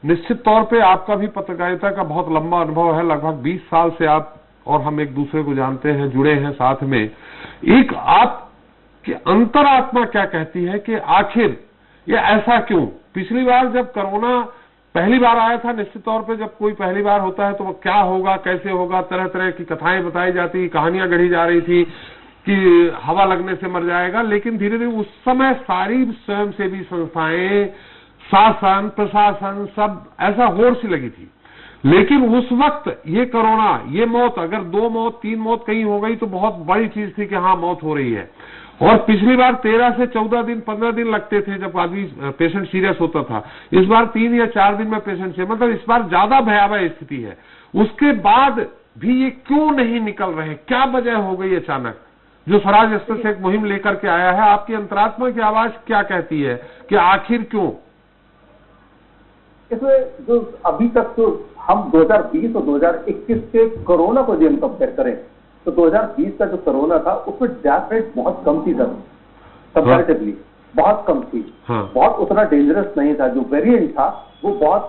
Speaker 3: निश्चित तौर पे आपका भी पत्रकारिता का बहुत लंबा अनुभव है, लगभग 20 साल से आप और हम एक दूसरे को जानते हैं, जुड़े हैं साथ में। एक आपकी अंतरात्मा क्या कहती है कि आखिर ये ऐसा क्यों? पिछली बार जब कोरोना पहली बार आया था, निश्चित तौर पे जब कोई पहली बार होता है तो वो क्या होगा, कैसे होगा, तरह तरह की कथाएं बताई जाती, कहानियां गढ़ी जा रही थी कि हवा लगने से मर जाएगा। लेकिन धीरे धीरे उस समय सारी स्वयंसेवी संस्थाएं, शासन, प्रशासन, सब ऐसा होड़ सी लगी थी। लेकिन उस वक्त ये कोरोना, ये मौत, अगर 2 मौत 3 मौत कहीं हो गई तो बहुत बड़ी चीज थी कि हाँ मौत हो रही है। और पिछली बार 13 से 14 दिन 15 दिन लगते थे जब आदमी पेशेंट सीरियस होता था। इस बार 3 या 4 दिन में पेशेंट से, मतलब इस बार ज्यादा भयावह स्थिति है। उसके बाद भी ये क्यों नहीं निकल रहे? क्या वजह हो गई अचानक जो स्वराज एक्सप्रेस एक मुहिम लेकर के आया है? आपकी अंतरात्मा की आवाज क्या कहती है कि आखिर क्यों?
Speaker 12: इसमें जो अभी तक तो हम 2020 और 2021 के कोरोना को यदि हम कंपेयर करें तो 2020 का जो कोरोना था उसमें डेथ रेट बहुत कम थी सर, कंपैरेटिवली बहुत कम थी। बहुत उतना डेंजरस नहीं था। जो वेरिएंट था वो बहुत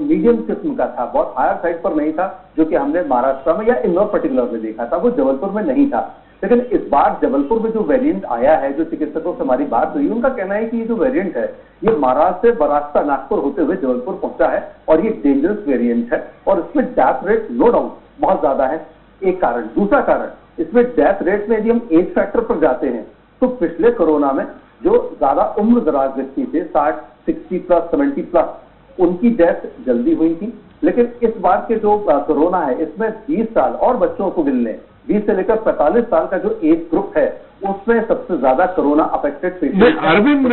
Speaker 12: मीडियम किस्म का था, बहुत हायर साइड पर नहीं था, जो कि हमने महाराष्ट्र में या इंदौर पर्टिकुलर में देखा था, वो जबलपुर में नहीं था। लेकिन इस बार जबलपुर में जो वेरिएंट आया है, जो चिकित्सकों से हमारी बात हुई, उनका कहना है कि ये जो वेरिएंट है ये महाराष्ट्र से बरास्ता नागपुर होते हुए जबलपुर पहुंचा है और ये डेंजरस वेरिएंट है और इसमें डेथ रेट नो डाउट बहुत ज्यादा है। एक कारण। दूसरा कारण, इसमें डेथ रेट में यदि हम एज फैक्टर पर जाते हैं तो पिछले कोरोना में जो ज्यादा उम्र दराज व्यक्ति थे 60, 60 प्लस, 70 प्लस, उनकी डेथ जल्दी हुई थी। लेकिन इस बार के जो कोरोना है इसमें 20 साल और बच्चों को गिनने 20 से लेकर 45 साल का जो एज ग्रुप है उसमें सबसे ज्यादा कोरोना अफेक्टेड पेशेंट।
Speaker 3: अरविंद,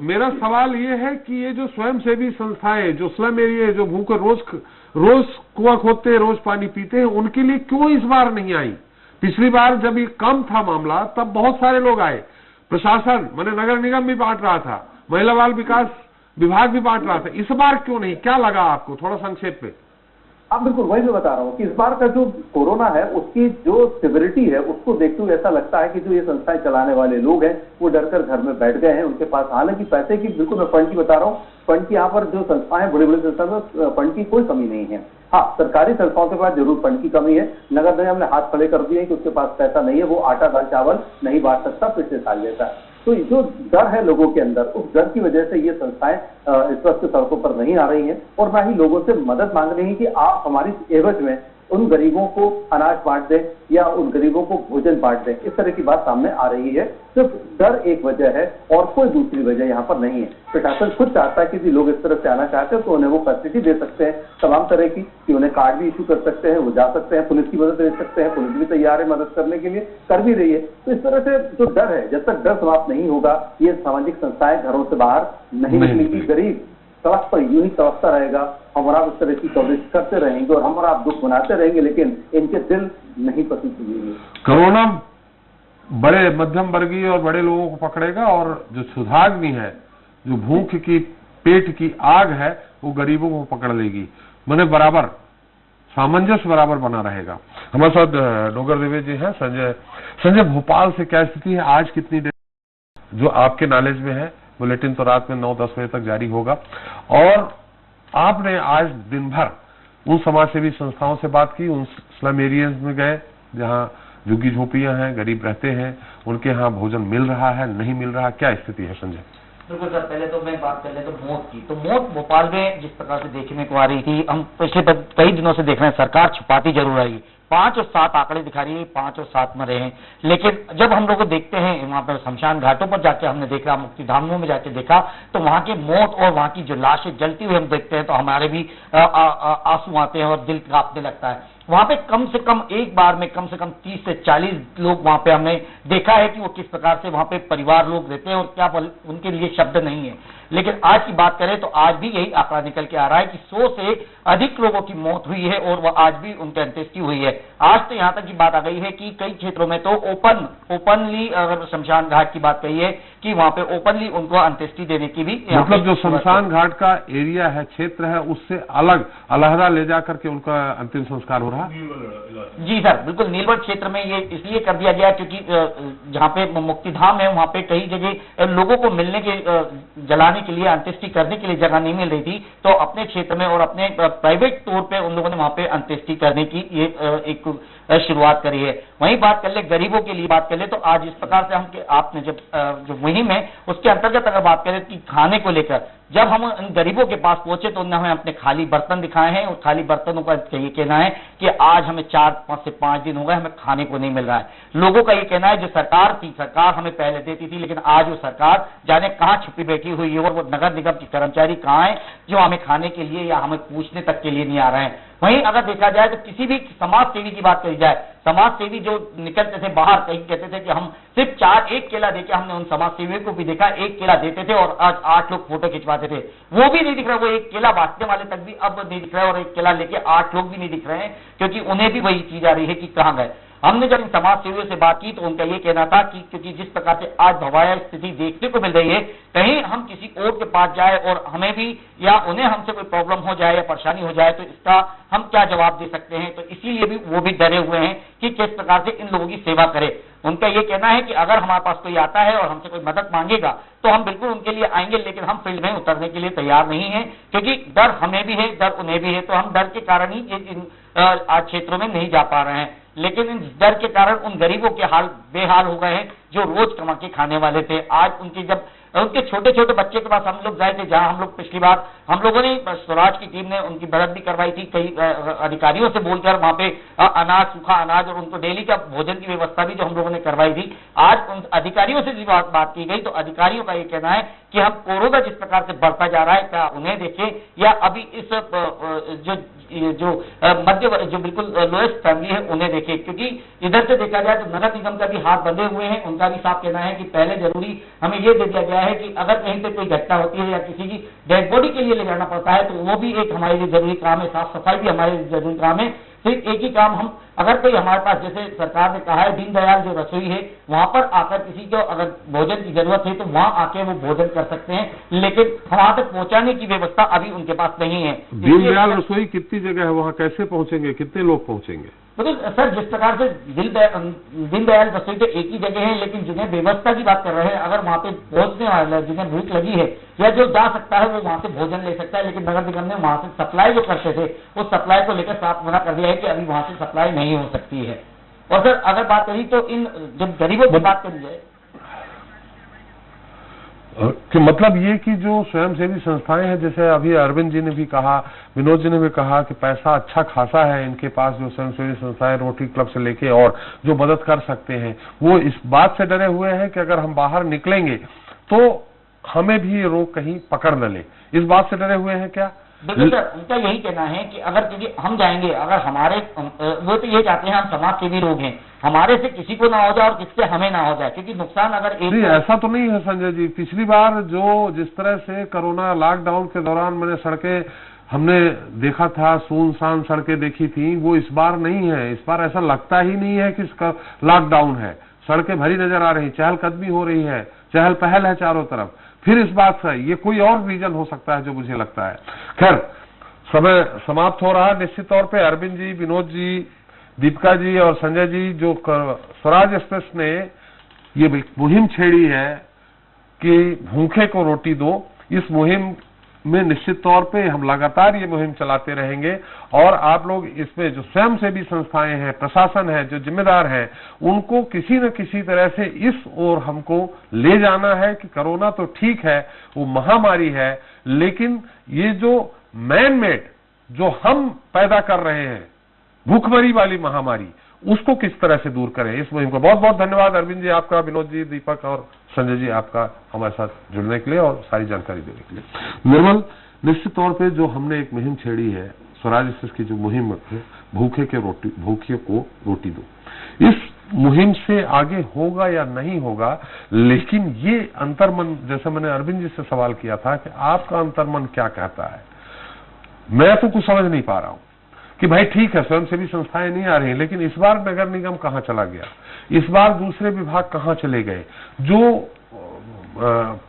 Speaker 3: मेरा सवाल ये है कि ये जो स्वयंसेवी संस्थाएं जो स्लम एरिया जो भूखे रोज कुआं खोदते हैं, रोज पानी पीते हैं, उनके लिए क्यों इस बार नहीं आई? पिछली बार जब ये कम था मामला तब बहुत सारे लोग आए, प्रशासन माने नगर निगम भी बांट रहा था, महिला बाल विकास विभाग भी बांट रहा था। इस बार क्यों नहीं? क्या लगा आपको? थोड़ा संक्षेप में।
Speaker 12: आप बिल्कुल वही मैं बता रहा हूँ कि इस बार का जो कोरोना है उसकी जो सिविरिटी है उसको देखते हुए ऐसा लगता है कि जो ये संस्थाएं चलाने वाले लोग हैं वो डरकर घर में बैठ गए हैं। उनके पास हालांकि पैसे की, बिल्कुल मैं फंड की बता रहा हूँ, फंड की यहाँ पर जो संस्थाएं बड़ी बड़ी संस्थाएं में फंड की कोई कमी नहीं है। हाँ, सरकारी संस्थाओं के पास जरूर फंड की कमी है। नगर निगम ने हाथ खड़े कर दिए हैं कि उसके पास पैसा नहीं है, वो आटा दाल चावल नहीं बांट सकता पिछले साल जैसा। तो जो डर है लोगों के अंदर, उस डर की वजह से ये संस्थाएं इस वक्त सड़कों पर नहीं आ रही हैं और ना ही लोगों से मदद मांग रही हैं कि आप हमारी एवज में उन गरीबों को अनाज बांट दें या उन गरीबों को भोजन बांट दें। इस तरह की बात सामने आ रही है। सिर्फ डर एक वजह है और कोई दूसरी वजह यहाँ पर नहीं है। प्रशासन खुद चाहता है कि लोग इस तरह से आना चाहते हैं तो उन्हें वो फैसिलिटी दे सकते हैं तमाम तरह की, कि उन्हें कार्ड भी इशू कर सकते हैं, वो जा सकते हैं, पुलिस की मदद ले सकते हैं, पुलिस भी तैयार है मदद करने के लिए, कर भी रही है। तो इस तरह से जो डर है, जब तक डर समाप्त नहीं होगा ये सामाजिक संस्थाएं घरों से बाहर नहीं निकलेंगी। गरीब सड़क पर यूं ही तड़पता रहेगा, हम और आप इस तरह की कवरेज करते रहेंगे और हम और आप दुख मनाते रहेंगे, लेकिन इनके दिल नहीं पसी चुकेंगे।
Speaker 3: कोरोना बड़े मध्यम वर्गीय और बड़े लोगों को पकड़ेगा और जो क्षुधाग्नि है, जो भूख की पेट की आग है, वो गरीबों को पकड़ लेगी। मैंने बराबर सामंजस्य बराबर बना रहेगा। हमारे साथ डोगर देवे जी हैं। संजय, भोपाल से क्या स्थिति है? आज कितनी देर जो आपके नॉलेज में है? बुलेटिन तो रात में 9-10 बजे तक जारी होगा और आपने आज दिन भर उन समाज सेवी संस्थाओं से बात की, उन स्लम एरियाज में गए जहां झुग्गी झोपड़ियां हैं, गरीब रहते हैं, उनके यहाँ भोजन मिल रहा है, नहीं मिल रहा, क्या स्थिति है संजय?
Speaker 8: बिल्कुल सर, पहले तो मैं बात कर ले तो मौत की। तो मौत भोपाल में जिस प्रकार से देखने को आ रही थी, हम पिछले कई दिनों से देख रहे हैं, सरकार छुपाती जरूर आई। 5 और 7 आंकड़े दिखा रही है, 5 और 7 मरे हैं। लेकिन जब हम लोग देखते हैं वहां पर शमशान घाटों पर जाके हमने देखा, मुक्ति धामों में जाके देखा, तो वहां की मौत और वहां की जो लाशें जलती हुई हम देखते हैं तो हमारे भी आंसू आते हैं और दिल कांपने लगता है। वहां पे कम से कम एक बार में कम से कम 30 से 40 लोग वहां पे हमने देखा है कि वो किस प्रकार से वहां पे परिवार लोग रहते हैं और क्या उनके लिए शब्द नहीं है। लेकिन आज की बात करें तो आज भी यही आंकड़ा निकल के आ रहा है कि 100 से अधिक लोगों की मौत हुई है और वह आज भी उनकी अंत्येष्टि हुई है। आज तो यहां तक की बात आ गई है कि कई क्षेत्रों में तो ओपनली अगर शमशान घाट की बात कही है कि वहां पे ओपनली उनको अंत्येष्टि देने की भी,
Speaker 3: मतलब जो शमशान घाट का एरिया है, क्षेत्र है, उससे अलग अलहदा ले जाकर के उनका अंतिम संस्कार हो रहा है।
Speaker 8: जी सर, बिल्कुल। नीलबढ़ क्षेत्र में ये इसलिए कर दिया गया क्योंकि जहां पे मुक्तिधाम है वहां पे कई जगह लोगों को मिलने के, जलाने के लिए, अंत्येष्टि करने के लिए जगह नहीं मिल रही थी, तो अपने क्षेत्र में और अपने प्राइवेट तौर पे उन लोगों ने वहां पे अंत्येष्टि करने की ये एक शुरुआत करी है। वहीं बात कर ले गरीबों के लिए बात कर ले तो आज इस प्रकार से हम आपने जब जो मुहिम है उसके अंतर्गत अगर बात करें कि खाने को लेकर जब हम गरीबों के पास पहुंचे तो उन्होंने हमें अपने खाली बर्तन दिखाए हैं और खाली बर्तनों का ये कहना है कि आज हमें 4 से 5 दिन हो गए हमें खाने को नहीं मिल रहा है। लोगों का ये कहना है जो सरकार थी, सरकार हमें पहले देती थी, लेकिन आज वो सरकार जाने कहां छुपी बैठी हुई है और वो नगर निगम के कर्मचारी कहां हैं जो हमें खाने के लिए या हमें पूछने तक के लिए नहीं आ रहे हैं। वहीं अगर देखा जाए तो किसी भी समाज सेवी की बात करी जाए, समाज सेवी जो निकलते थे बाहर, कहीं कहते थे कि हम सिर्फ 1 केला देके, हमने उन समाज सेवियों को भी देखा 1 केला देते थे और आज 8 लोग फोटो खिंचवाते थे, वो भी नहीं दिख रहा। वो 1 केला बांटने वाले तक भी अब नहीं दिख रहा है और 1 केला लेके 8 लोग भी नहीं दिख रहे हैं क्योंकि उन्हें भी वही चीज आ रही है कि कहां गए। हमने जब इन समाज सेवियों से बात की तो उनका ये कहना था कि क्योंकि जिस प्रकार से आज भवाया स्थिति देखने को मिल रही है, कहीं हम किसी और के पास जाए और हमें भी या उन्हें हमसे कोई प्रॉब्लम हो जाए या परेशानी हो जाए तो इसका हम क्या जवाब दे सकते हैं। तो इसीलिए भी वो भी डरे हुए हैं कि किस प्रकार से इन लोगों की सेवा करें। उनका ये कहना है कि अगर हमारे पास कोई आता है और हमसे कोई मदद मांगेगा तो हम बिल्कुल उनके लिए आएंगे, लेकिन हम फील्ड में उतरने के लिए तैयार नहीं है, क्योंकि डर हमें भी है, डर उन्हें भी है। तो हम डर के कारण ही इन आज क्षेत्रों में नहीं जा पा रहे हैं। लेकिन इन डर के कारण उन गरीबों के हाल बेहाल हो गए हैं जो रोज कमा के खाने वाले थे। आज उनके जब उनके छोटे छोटे बच्चे के पास हम लोग गए थे, जहां हम लोग पिछली बार हम लोगों ने स्वराज की टीम ने उनकी मदद भी करवाई थी, कई अधिकारियों से बोलकर वहां पे अनाज, सूखा अनाज और उनको डेली का भोजन की व्यवस्था भी जो हम लोगों ने करवाई थी। आज उन अधिकारियों से भी बात की गई तो अधिकारियों का ये कहना है कि हम कोरोना जिस प्रकार से बढ़ता जा रहा है, क्या उन्हें देखें या अभी इस जो मध्य जो बिल्कुल लोएस्ट फैमिली है उन्हें देखें। क्योंकि इधर से देखा जाए तो नगर निगम का भी हाथ बंधे हुए हैं। उनका भी साफ कहना है कि पहले जरूरी हमें ये दे दिया गया है कि अगर कहीं पे कोई घटना होती है या किसी की डेड बॉडी के लिए ले जाना पड़ता है तो वो भी एक हमारे लिए जरूरी काम है, साफ सफाई भी हमारे लिए जरूरी काम है। सिर्फ एक ही काम हम अगर कोई हमारे पास, जैसे सरकार ने कहा है दीनदयाल जो रसोई है वहां पर आकर किसी को अगर भोजन की जरूरत है तो वहां आके वो भोजन कर सकते हैं, लेकिन वहां तक पहुंचाने की व्यवस्था अभी उनके पास नहीं है।
Speaker 3: दीनदयाल रसोई कितनी जगह है, वहां कैसे पहुंचेंगे, कितने लोग पहुंचेंगे?
Speaker 8: बिल्कुल सर, जिस प्रकार से दीनदयाल रसोई तो एक ही जगह है, लेकिन जिन्हें व्यवस्था की बात कर रहे हैं, अगर वहां पे पहुंचने वाला जिन्हें भूख लगी है या जो जा सकता है वो वहां से भोजन ले सकता है, लेकिन नगर निगम ने वहां से सप्लाई जो करते थे उस सप्लाई को लेकर साफ मना कर दिया है कि अभी वहां से सप्लाई नहीं हो सकती है। और सर अगर बात करी तो इन जब गरीबों की बात करी जाए
Speaker 3: कि मतलब ये कि जो स्वयंसेवी संस्थाएं हैं, जैसे अभी अरविंद जी ने भी कहा, विनोद जी ने भी कहा कि पैसा अच्छा खासा है इनके पास, जो स्वयंसेवी संस्थाएं रोटरी क्लब से लेके और जो मदद कर सकते हैं, वो इस बात से डरे हुए हैं कि अगर हम बाहर निकलेंगे तो हमें भी ये रोग कहीं पकड़ न ले। इस बात से डरे हुए हैं क्या?
Speaker 8: बिल्कुल सर, उनका यही कहना है कि अगर क्योंकि हम जाएंगे, अगर हमारे वो तो ये चाहते हैं हम समाज सेवी लोग हैं, हमारे से किसी को ना हो जाए और किससे हमें ना हो जाए, क्योंकि नुकसान अगर एक
Speaker 3: ऐसा तो नहीं है संजय जी। पिछली बार जो जिस तरह से कोरोना लॉकडाउन के दौरान मैंने सड़कें हमने देखा था, सुनसान सड़कें देखी थी, वो इस बार नहीं है। इस बार ऐसा लगता ही नहीं है कि इसका लॉकडाउन है। सड़कें भरी नजर आ रही, चहलकदमी हो रही है, चहल पहल है चारों तरफ। फिर इस बात से ये कोई और रीजन हो सकता है जो मुझे लगता है। खैर, समय समाप्त हो रहा है। निश्चित तौर पे अरविंद जी, विनोद जी, दीपिका जी और संजय जी, जो स्वराज एक्सप्रेस ने ये मुहिम छेड़ी है कि भूखे को रोटी दो, इस मुहिम में निश्चित तौर पे हम लगातार ये मुहिम चलाते रहेंगे। और आप लोग इसमें जो स्वयंसेवी संस्थाएं हैं, प्रशासन है, जो जिम्मेदार हैं, उनको किसी न किसी तरह से इस ओर हमको ले जाना है कि कोरोना तो ठीक है, वो महामारी है, लेकिन ये जो मैन मेड जो हम पैदा कर रहे हैं भूखमरी वाली महामारी, उसको किस तरह से दूर करें। इस मुहिम को बहुत बहुत धन्यवाद अरविंद जी आपका, विनोद जी, दीपक और संजय जी आपका हमारे साथ जुड़ने के लिए और सारी जानकारी देने के लिए। निर्मल, निश्चित तौर पे जो हमने एक मुहिम छेड़ी है, स्वराज एक्सप्रेस की जो मुहिम है, भूखे को रोटी दो, इस मुहिम से आगे होगा या नहीं होगा, लेकिन ये अंतर्मन, जैसे मैंने अरविंद जी से सवाल किया था कि आपका अंतर्मन क्या कहता है, मैं तो कुछ समझ नहीं पा रहा हूं कि भाई ठीक है स्वयंसेवी संस्थाएं नहीं आ रही, लेकिन इस बार नगर निगम कहां चला गया, इस बार दूसरे विभाग कहां चले गए, जो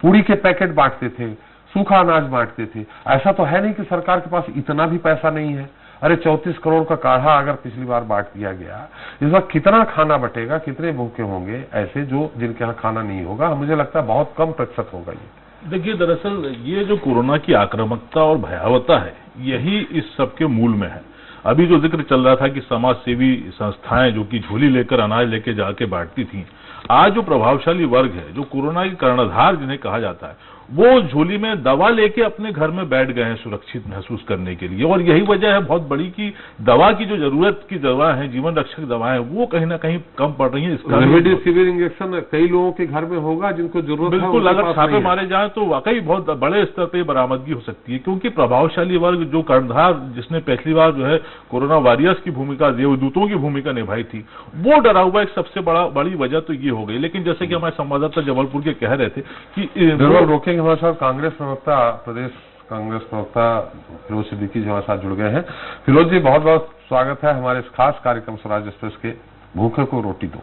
Speaker 3: पूरी के पैकेट बांटते थे, सूखा अनाज बांटते थे। ऐसा तो है नहीं कि सरकार के पास इतना भी पैसा नहीं है। अरे 34 करोड़ का काढ़ा अगर पिछली बार बांट दिया गया, इस बार कितना खाना बटेगा, कितने भूखे होंगे ऐसे जो जिनके यहाँ खाना नहीं होगा? मुझे लगता है बहुत कम प्रतिशत होगा ये।
Speaker 11: देखिए, दरअसल ये जो कोरोना की आक्रामकता और भयावहता है, यही इस सब के मूल में है। अभी जो जिक्र चल रहा था कि समाज सेवी संस्थाएं जो कि झोली लेकर अनाज लेके जाके बांटती थी, आज जो प्रभावशाली वर्ग है, जो कोरोना की कर्णधार जिन्हें कहा जाता है, वो झोली में दवा लेके अपने घर में बैठ गए हैं सुरक्षित महसूस करने के लिए। और यही वजह है बहुत बड़ी कि दवा की जो जरूरत की दवा है, जीवन रक्षक दवाएं, वो कहीं ना कहीं कम पड़ रही है। इसका
Speaker 3: रेमडेसिविर इंजेक्शन कई लोगों के घर में होगा जिनको जरूरत है।
Speaker 11: बिल्कुल, अगर छापे मारे जाए तो वाकई बहुत बड़े स्तर पर बरामदगी हो सकती है, क्योंकि प्रभावशाली वर्ग जो कर्णधार, जिसने पिछली बार जो है कोरोना वॉरियर्स की भूमिका, देवदूतों की भूमिका निभाई थी, वो डरा हुआ एक सबसे बड़ी वजह तो ये हो गई। लेकिन जैसे कि हमारे संवाददाता जबलपुर के कह रहे थे कि
Speaker 3: हमारे साथ कांग्रेस प्रवक्ता, प्रदेश कांग्रेस प्रवक्ता फिरोज सिद्दीकी जी हमारे साथ जुड़ गए हैं। फिरोज जी, बहुत बहुत स्वागत है हमारे इस खास कार्यक्रम स्वराज एक्सप्रेस के भूखे को रोटी दो।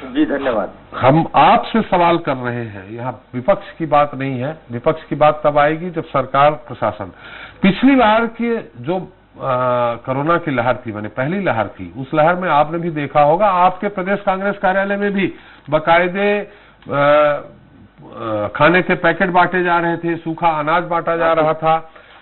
Speaker 14: जी धन्यवाद।
Speaker 3: हम आपसे सवाल कर रहे हैं, यहाँ विपक्ष की बात नहीं है। विपक्ष की बात तब आएगी जब सरकार प्रशासन, पिछली बार की जो कोरोना की लहर थी, मैंने पहली लहर थी, उस लहर में आपने भी देखा होगा, आपके प्रदेश कांग्रेस कार्यालय में भी बाकायदे खाने के पैकेट बांटे जा रहे थे, सूखा अनाज बांटा जा रहा था,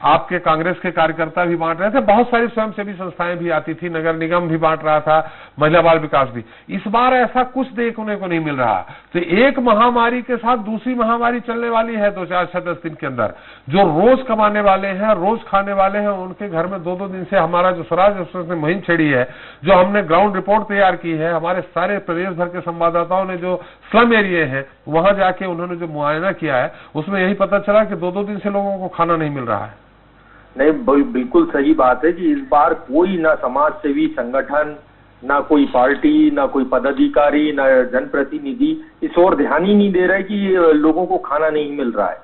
Speaker 3: आपके कांग्रेस के कार्यकर्ता भी बांट रहे थे, बहुत सारी स्वयंसेवी संस्थाएं भी आती थी, नगर निगम भी बांट रहा था, महिला बाल विकास भी। इस बार ऐसा कुछ देखने को नहीं मिल रहा। तो एक महामारी के साथ दूसरी महामारी चलने वाली है 2-4-10 दिन के अंदर। जो रोज कमाने वाले हैं, रोज खाने वाले हैं, उनके घर में 2-2 दिन से हमारा जो स्वराज एक्सप्रेस ने मुहिम छेड़ी है, जो हमने ग्राउंड रिपोर्ट तैयार की है, हमारे सारे प्रदेश भर के संवाददाताओं ने जो स्लम एरिया है वहां जाके उन्होंने जो मुआयना किया है, उसमें यही पता चला कि 2-2 दिन से लोगों को खाना नहीं मिल रहा है।
Speaker 14: नहीं, बिल्कुल सही बात है कि इस बार कोई ना समाज सेवी संगठन, ना कोई पार्टी, ना कोई पदाधिकारी, ना जनप्रतिनिधि इस ओर ध्यान ही नहीं दे रहे कि लोगों को खाना नहीं मिल रहा है।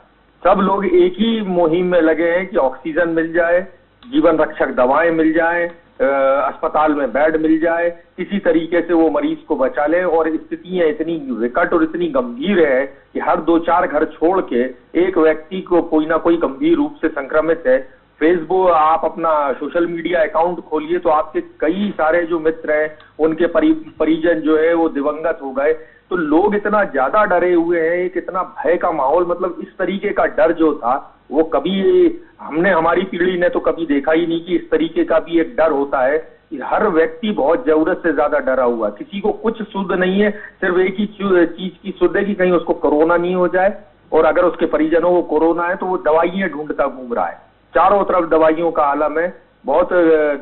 Speaker 14: सब लोग एक ही मुहिम में लगे हैं कि ऑक्सीजन मिल जाए, जीवन रक्षक दवाएं मिल जाए, अस्पताल में बेड मिल जाए, किसी तरीके से वो मरीज को बचा ले। और स्थितियां इतनी विकट और इतनी गंभीर है कि हर 2-4 घर छोड़ के एक व्यक्ति को कोई ना कोई गंभीर रूप से संक्रमित है। फेसबुक, आप अपना सोशल मीडिया अकाउंट खोलिए तो आपके कई सारे जो मित्र हैं, उनके परिजन जो है वो दिवंगत हो गए। तो लोग इतना ज्यादा डरे हुए हैं, एक इतना भय का माहौल, मतलब इस तरीके का डर जो था वो कभी हमने, हमारी पीढ़ी ने तो कभी देखा ही नहीं कि इस तरीके का भी एक डर होता है कि हर व्यक्ति बहुत जरूरत से ज्यादा डरा हुआ। किसी को कुछ सुध नहीं है, सिर्फ एक ही चीज की सुध है कि कहीं उसको कोरोना नहीं हो जाए, और अगर उसके परिजनों को कोरोना है तो वो दवाइयां ढूंढता घूम रहा है। चारों तरफ दवाइयों का आलम है। बहुत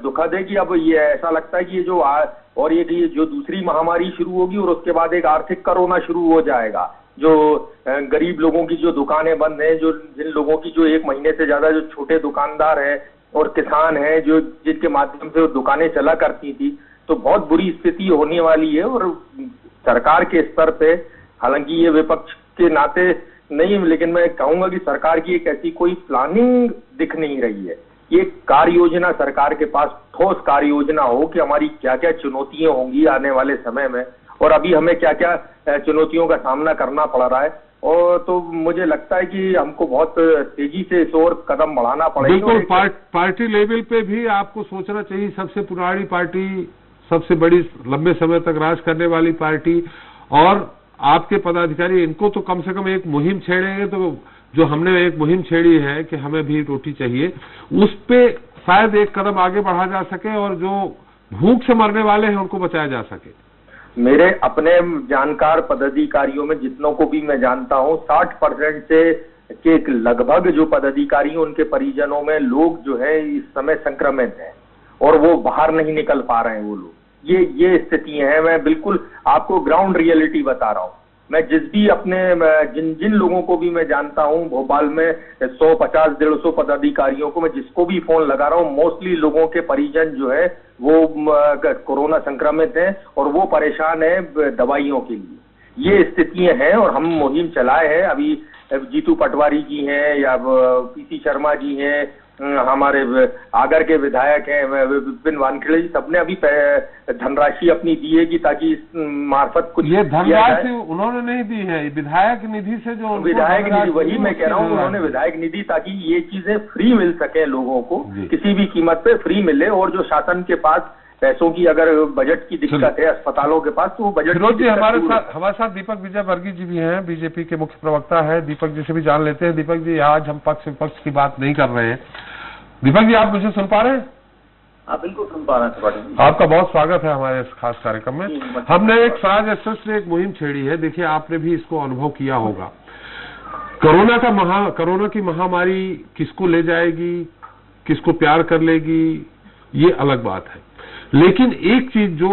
Speaker 14: दुखद है कि अब ये ऐसा लगता है कि ये जो और ये जो दूसरी महामारी शुरू होगी और उसके बाद एक आर्थिक कोरोना शुरू हो जाएगा। जो गरीब लोगों की जो दुकानें बंद हैं, जो जिन लोगों की जो 1 महीने से ज्यादा जो छोटे दुकानदार हैं और किसान हैं, जो जिनके माध्यम से वो दुकानें चला करती थी, तो बहुत बुरी स्थिति होने वाली है। और सरकार के स्तर पे, हालांकि ये विपक्ष के नाते नहीं, लेकिन मैं कहूंगा कि सरकार की एक ऐसी कोई प्लानिंग दिख नहीं रही है। ये कार्य योजना सरकार के पास ठोस कार्य योजना हो कि हमारी क्या क्या चुनौतियां होंगी आने वाले समय में, और अभी हमें क्या क्या चुनौतियों का सामना करना पड़ रहा है। और तो मुझे लगता है कि हमको बहुत तेजी से इस ओर कदम बढ़ाना पड़ेगा।
Speaker 3: बिल्कुल, पार्टी लेवल पे भी आपको सोचना चाहिए। सबसे पुरानी पार्टी, सबसे बड़ी, लंबे समय तक राज करने वाली पार्टी, और आपके पदाधिकारी, इनको तो कम से कम एक मुहिम छेड़ेंगे तो जो हमने एक मुहिम छेड़ी है कि हमें भी रोटी चाहिए, उस पे शायद एक कदम आगे बढ़ा जा सके और जो भूख से मरने वाले हैं उनको बचाया जा सके।
Speaker 14: मेरे अपने जानकार पदाधिकारियों में जितनों को भी मैं जानता हूं, 60% से के लगभग जो पदाधिकारी, उनके परिजनों में लोग जो है इस समय संक्रमित हैं और वो बाहर नहीं निकल पा रहे हैं। वो लोग, ये स्थितियां हैं। मैं बिल्कुल आपको ग्राउंड रियलिटी बता रहा हूं। मैं जिस भी अपने जिन लोगों को भी मैं जानता हूं, भोपाल में 150-150 पदाधिकारियों को मैं जिसको भी फोन लगा रहा हूं, मोस्टली लोगों के परिजन जो है वो कोरोना संक्रमित हैं और वो परेशान है दवाइयों के लिए। ये स्थितियां हैं और हम मुहिम चलाए हैं। अभी जीतू पटवारी जी हैं या पीसी शर्मा जी हैं, हमारे आगर के विधायक हैं विपिन वानखेड़े जी, सबने अभी धनराशि अपनी दी है कि ताकि इस मार्फत कुछ,
Speaker 3: ये धनराशि उन्होंने नहीं दी है, विधायक निधि से जो
Speaker 14: विधायक निधि, वही मैं कह रहा हूँ, उन्होंने विधायक निधि, ताकि ये चीजें फ्री मिल सके लोगों को, किसी भी कीमत पे फ्री मिले। और जो शासन के पास पैसों की अगर बजट की दिक्कत है अस्पतालों के पास, तो वो बजट की
Speaker 3: हमारे साथ दीपक विजयवर्गीय जी भी हैं, बीजेपी के मुख्य प्रवक्ता है। दीपक जी से भी जान लेते हैं। दीपक जी, आज हम पक्ष विपक्ष की बात नहीं कर रहे हैं। दीपक जी, आप मुझे सुन पा रहे हैं?
Speaker 14: हाँ, बिल्कुल सुन पा रहे हैं।
Speaker 3: आपका बहुत स्वागत है हमारे इस खास कार्यक्रम में। हमने एक स्वराज एक्सप्रेस से एक मुहिम छेड़ी है। देखिए, आपने भी इसको अनुभव किया होगा। कोरोना की महामारी किसको ले जाएगी, किसको प्यार कर लेगी, ये अलग बात है। लेकिन एक चीज जो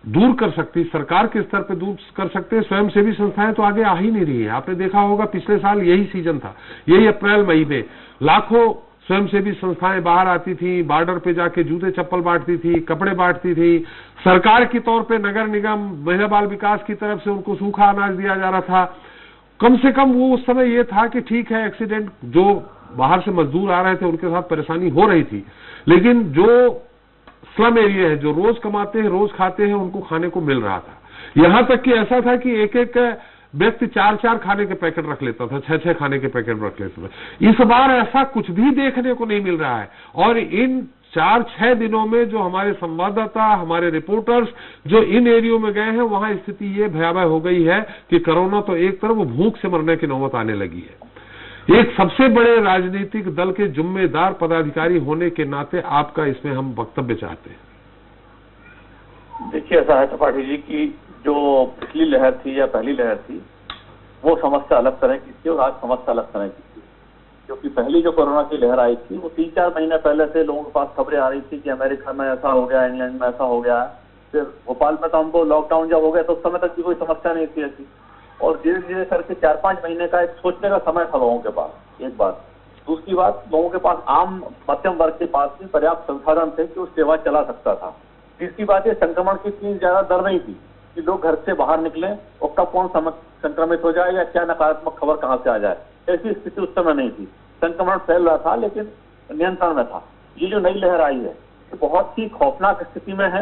Speaker 3: दूर कर सकती, सरकार के स्तर पे दूर कर सकते हैं, स्वयंसेवी संस्थाएं तो आगे आ ही नहीं रही है। आपने देखा होगा, पिछले साल यही सीजन था, यही अप्रैल मई में लाखों स्वयंसेवी संस्थाएं बाहर आती थी, बॉर्डर पे जाके जूते चप्पल बांटती थी, कपड़े बांटती थी। सरकार के तौर पे नगर निगम, महिला बाल विकास की तरफ से उनको सूखा अनाज दिया जा रहा था। कम से कम वो उस समय ये था कि ठीक है, एक्सीडेंट, जो बाहर से मजदूर आ रहे थे उनके साथ परेशानी हो रही थी, लेकिन जो स्लम एरिया है, जो रोज कमाते हैं रोज खाते हैं, उनको खाने को मिल रहा था। यहां तक कि ऐसा था कि एक एक व्यक्ति 4-4 खाने के पैकेट रख लेता था, 6-6 खाने के पैकेट रख लेता था। इस बार ऐसा कुछ भी देखने को नहीं मिल रहा है। और इन 4-6 दिनों में जो हमारे संवाददाता, हमारे रिपोर्टर्स जो इन एरियो में गए हैं, वहां स्थिति ये भयावह हो गई है कि कोरोना तो एक तरफ, वो भूख से मरने की नौबत आने लगी है। एक सबसे बड़े राजनीतिक दल के जिम्मेदार पदाधिकारी होने के नाते आपका इसमें हम वक्तव्य चाहते हैं।
Speaker 15: देखिए, ऐसा है त्रिपाठी जी की जो पिछली लहर थी या पहली लहर थी, वो समस्या अलग तरह की थी और आज समस्या अलग तरह की थी। क्योंकि पहली जो कोरोना की लहर आई थी, वो 3-4 महीने पहले से लोगों के पास खबरें आ रही थी कि अमेरिका में ऐसा हो गया, इंग्लैंड में ऐसा हो गया। फिर भोपाल में तो हमको लॉकडाउन जब हो गया तो उस समय तक भी कोई समस्या नहीं थी ऐसी। और धीरे धीरे करके 4-5 महीने का एक सोचने का समय था लोगों के पास, एक बात। दूसरी बात, लोगों के पास, आम मध्यम वर्ग के पास भी पर्याप्त संसाधन थे कि वो सेवा चला सकता था। तीसरी बात, ये संक्रमण की इतनी ज्यादा दर नहीं थी कि लोग घर से बाहर निकले और कब कौन संक्रमित हो जाए या क्या नकारात्मक खबर कहां से आ जाए, ऐसी स्थिति उस समय नहीं थी। संक्रमण फैल रहा था लेकिन नियंत्रण में था। ये जो नई लहर आई है, ये बहुत ही खौफनाक स्थिति में है।